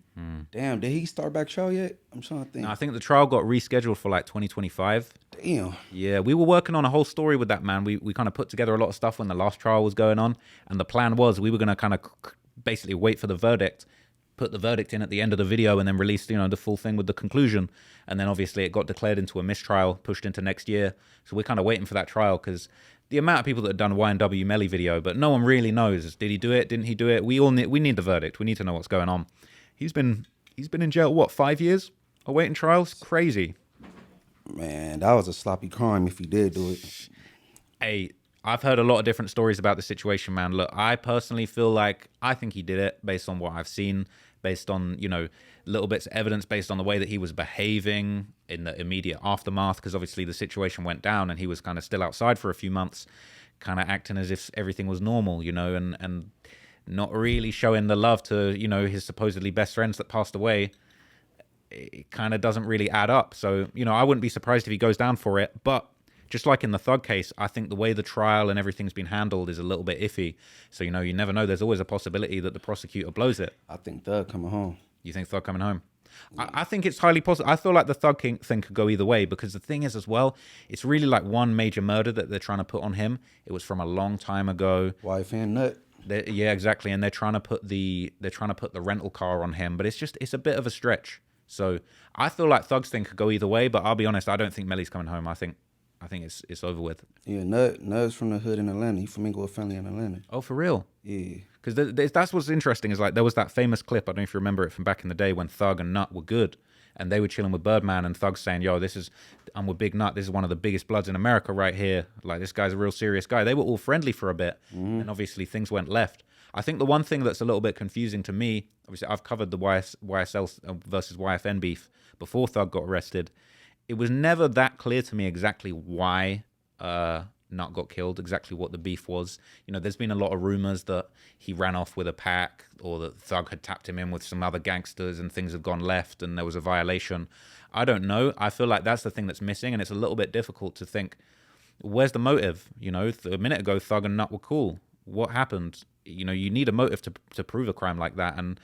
S1: Damn, did he start back trial yet? I'm trying to think.
S2: No, I think the trial got rescheduled for like 2025.
S1: Damn.
S2: Yeah, we were working on a whole story with that, man. We kind of put together a lot of stuff when the last trial was going on. And the plan was we were going to kind of basically wait for the verdict, put the verdict in at the end of the video, and then release, the full thing with the conclusion. And then obviously it got declared into a mistrial, pushed into next year. So we're kind of waiting for that trial because the amount of people that have done YNW Melly video, but no one really knows. Did he do it? Didn't he do it? We need the verdict. We need to know what's going on. He's been in jail, 5 years awaiting trials? Crazy.
S1: Man, that was a sloppy crime if he did do it.
S2: Hey, I've heard a lot of different stories about the situation, man. Look, I personally feel like I think he did it based on what I've seen, based on, little bits of evidence, based on the way that he was behaving in the immediate aftermath, because obviously the situation went down and he was kind of still outside for a few months, kind of acting as if everything was normal, and not really showing the love to, his supposedly best friends that passed away. It kind of doesn't really add up. So, I wouldn't be surprised if he goes down for it. But just like in the Thug case, I think the way the trial and everything's been handled is a little bit iffy. So, you never know. There's always a possibility that the prosecutor blows it.
S1: I think Thug coming home.
S2: You think Thug coming home? I think it's highly possible. I feel like the Thug King thing could go either way, because the thing is as well, it's really like one major murder that they're trying to put on him. It was from a long time ago.
S1: Wife and nut.
S2: Yeah, exactly. And they're trying to put the rental car on him, but it's a bit of a stretch. So I feel like Thug's thing could go either way, but I'll be honest, I don't think Melly's coming home. I think it's over with.
S1: Yeah, Nut's from the hood in Atlanta. He from Inglewood family in Atlanta.
S2: Oh, for real?
S1: Yeah.
S2: Because that's what's interesting is like there was that famous clip, I don't know if you remember it from back in the day, when Thug and Nut were good and they were chilling with Birdman, and Thug saying, yo, I'm with Big Nut, this is one of the biggest bloods in America right here, like this guy's a real serious guy. They were all friendly for a bit, and obviously things went left. I think the one thing that's a little bit confusing to me, obviously I've covered the YSL versus YFN beef before Thug got arrested. It was never that clear to me exactly why Nut got killed, exactly what the beef was. You know, there's been a lot of rumors that he ran off with a pack, or that Thug had tapped him in with some other gangsters and things had gone left and there was a violation. I don't know. I feel like that's the thing that's missing, and it's a little bit difficult to think, where's the motive? You know, a minute ago Thug and Nut were cool. What happened? You know, you need a motive to prove a crime like that. And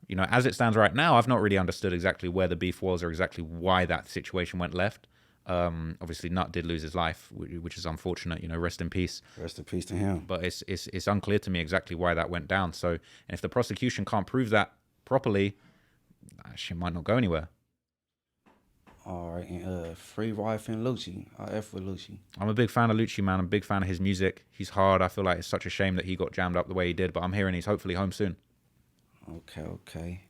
S2: you know, as it stands right now, I've not really understood exactly where the beef was or exactly why that situation went left. Obviously, Nut did lose his life, which is unfortunate. You know, rest in peace.
S1: Rest in peace to him.
S2: But it's unclear to me exactly why that went down. So, and if the prosecution can't prove that properly, that shit might not go anywhere.
S1: All right, and free wife and Lucci. I F with Lucci.
S2: I'm a big fan of Lucci, man. I'm a big fan of his music. He's hard. I feel like it's such a shame that he got jammed up the way he did. But I'm hearing he's hopefully home soon.
S1: Okay.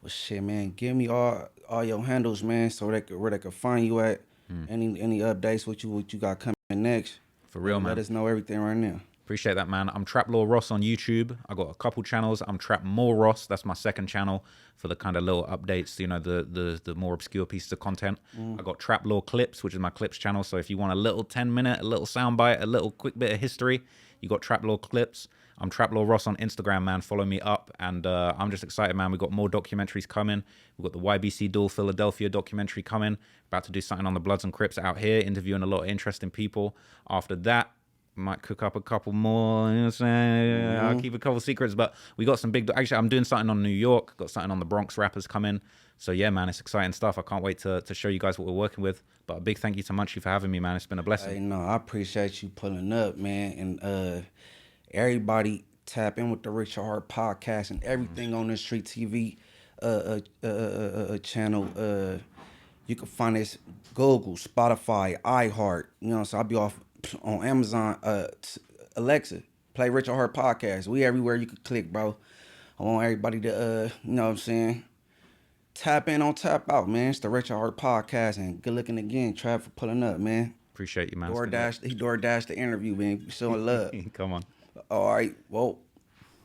S1: Well, shit, man. Give me all your handles, man, so where they can find you at. Any updates? What you got coming next?
S2: For real, man.
S1: Let us know everything right now.
S2: Appreciate that, man. I'm Trap Law Ross on YouTube. I got a couple channels. I'm Trap More Ross. That's my second channel for the kind of little updates, you know, the more obscure pieces of content. I got Trap Law Clips, which is my clips channel. So if you want a little 10-minute, a little soundbite, a little quick bit of history, you got Trap Law Clips. I'm Trap Law Ross on Instagram, man. Follow me up. And I'm just excited, man. We've got more documentaries coming. We've got the YBC Duel Philadelphia documentary coming. About to do something on the Bloods and Crips out here, interviewing a lot of interesting people. After that, might cook up a couple more. You know what I'm saying? I'll keep a couple secrets. But we got some big... Actually, I'm doing something on New York. Got something on the Bronx rappers coming. So yeah, man, it's exciting stuff. I can't wait to show you guys what we're working with. But a big thank you to Munchie for having me, man. It's been a blessing.
S1: Hey, no, I appreciate you pulling up, man. And everybody tap in with the Richard Hart podcast and everything on the StreetTV channel. You can find this Google, Spotify, iHeart. You know, so I'll be off on Amazon. Alexa, play Richard Hart podcast. We everywhere you can click, bro. I want everybody to, you know what I'm saying, tap in on Tap Out, man. It's the Richard Hart podcast, and good looking again. Trav for pulling up, man.
S2: Appreciate you, man.
S1: DoorDash the interview, man. We showing love.
S2: Come on.
S1: All right, well.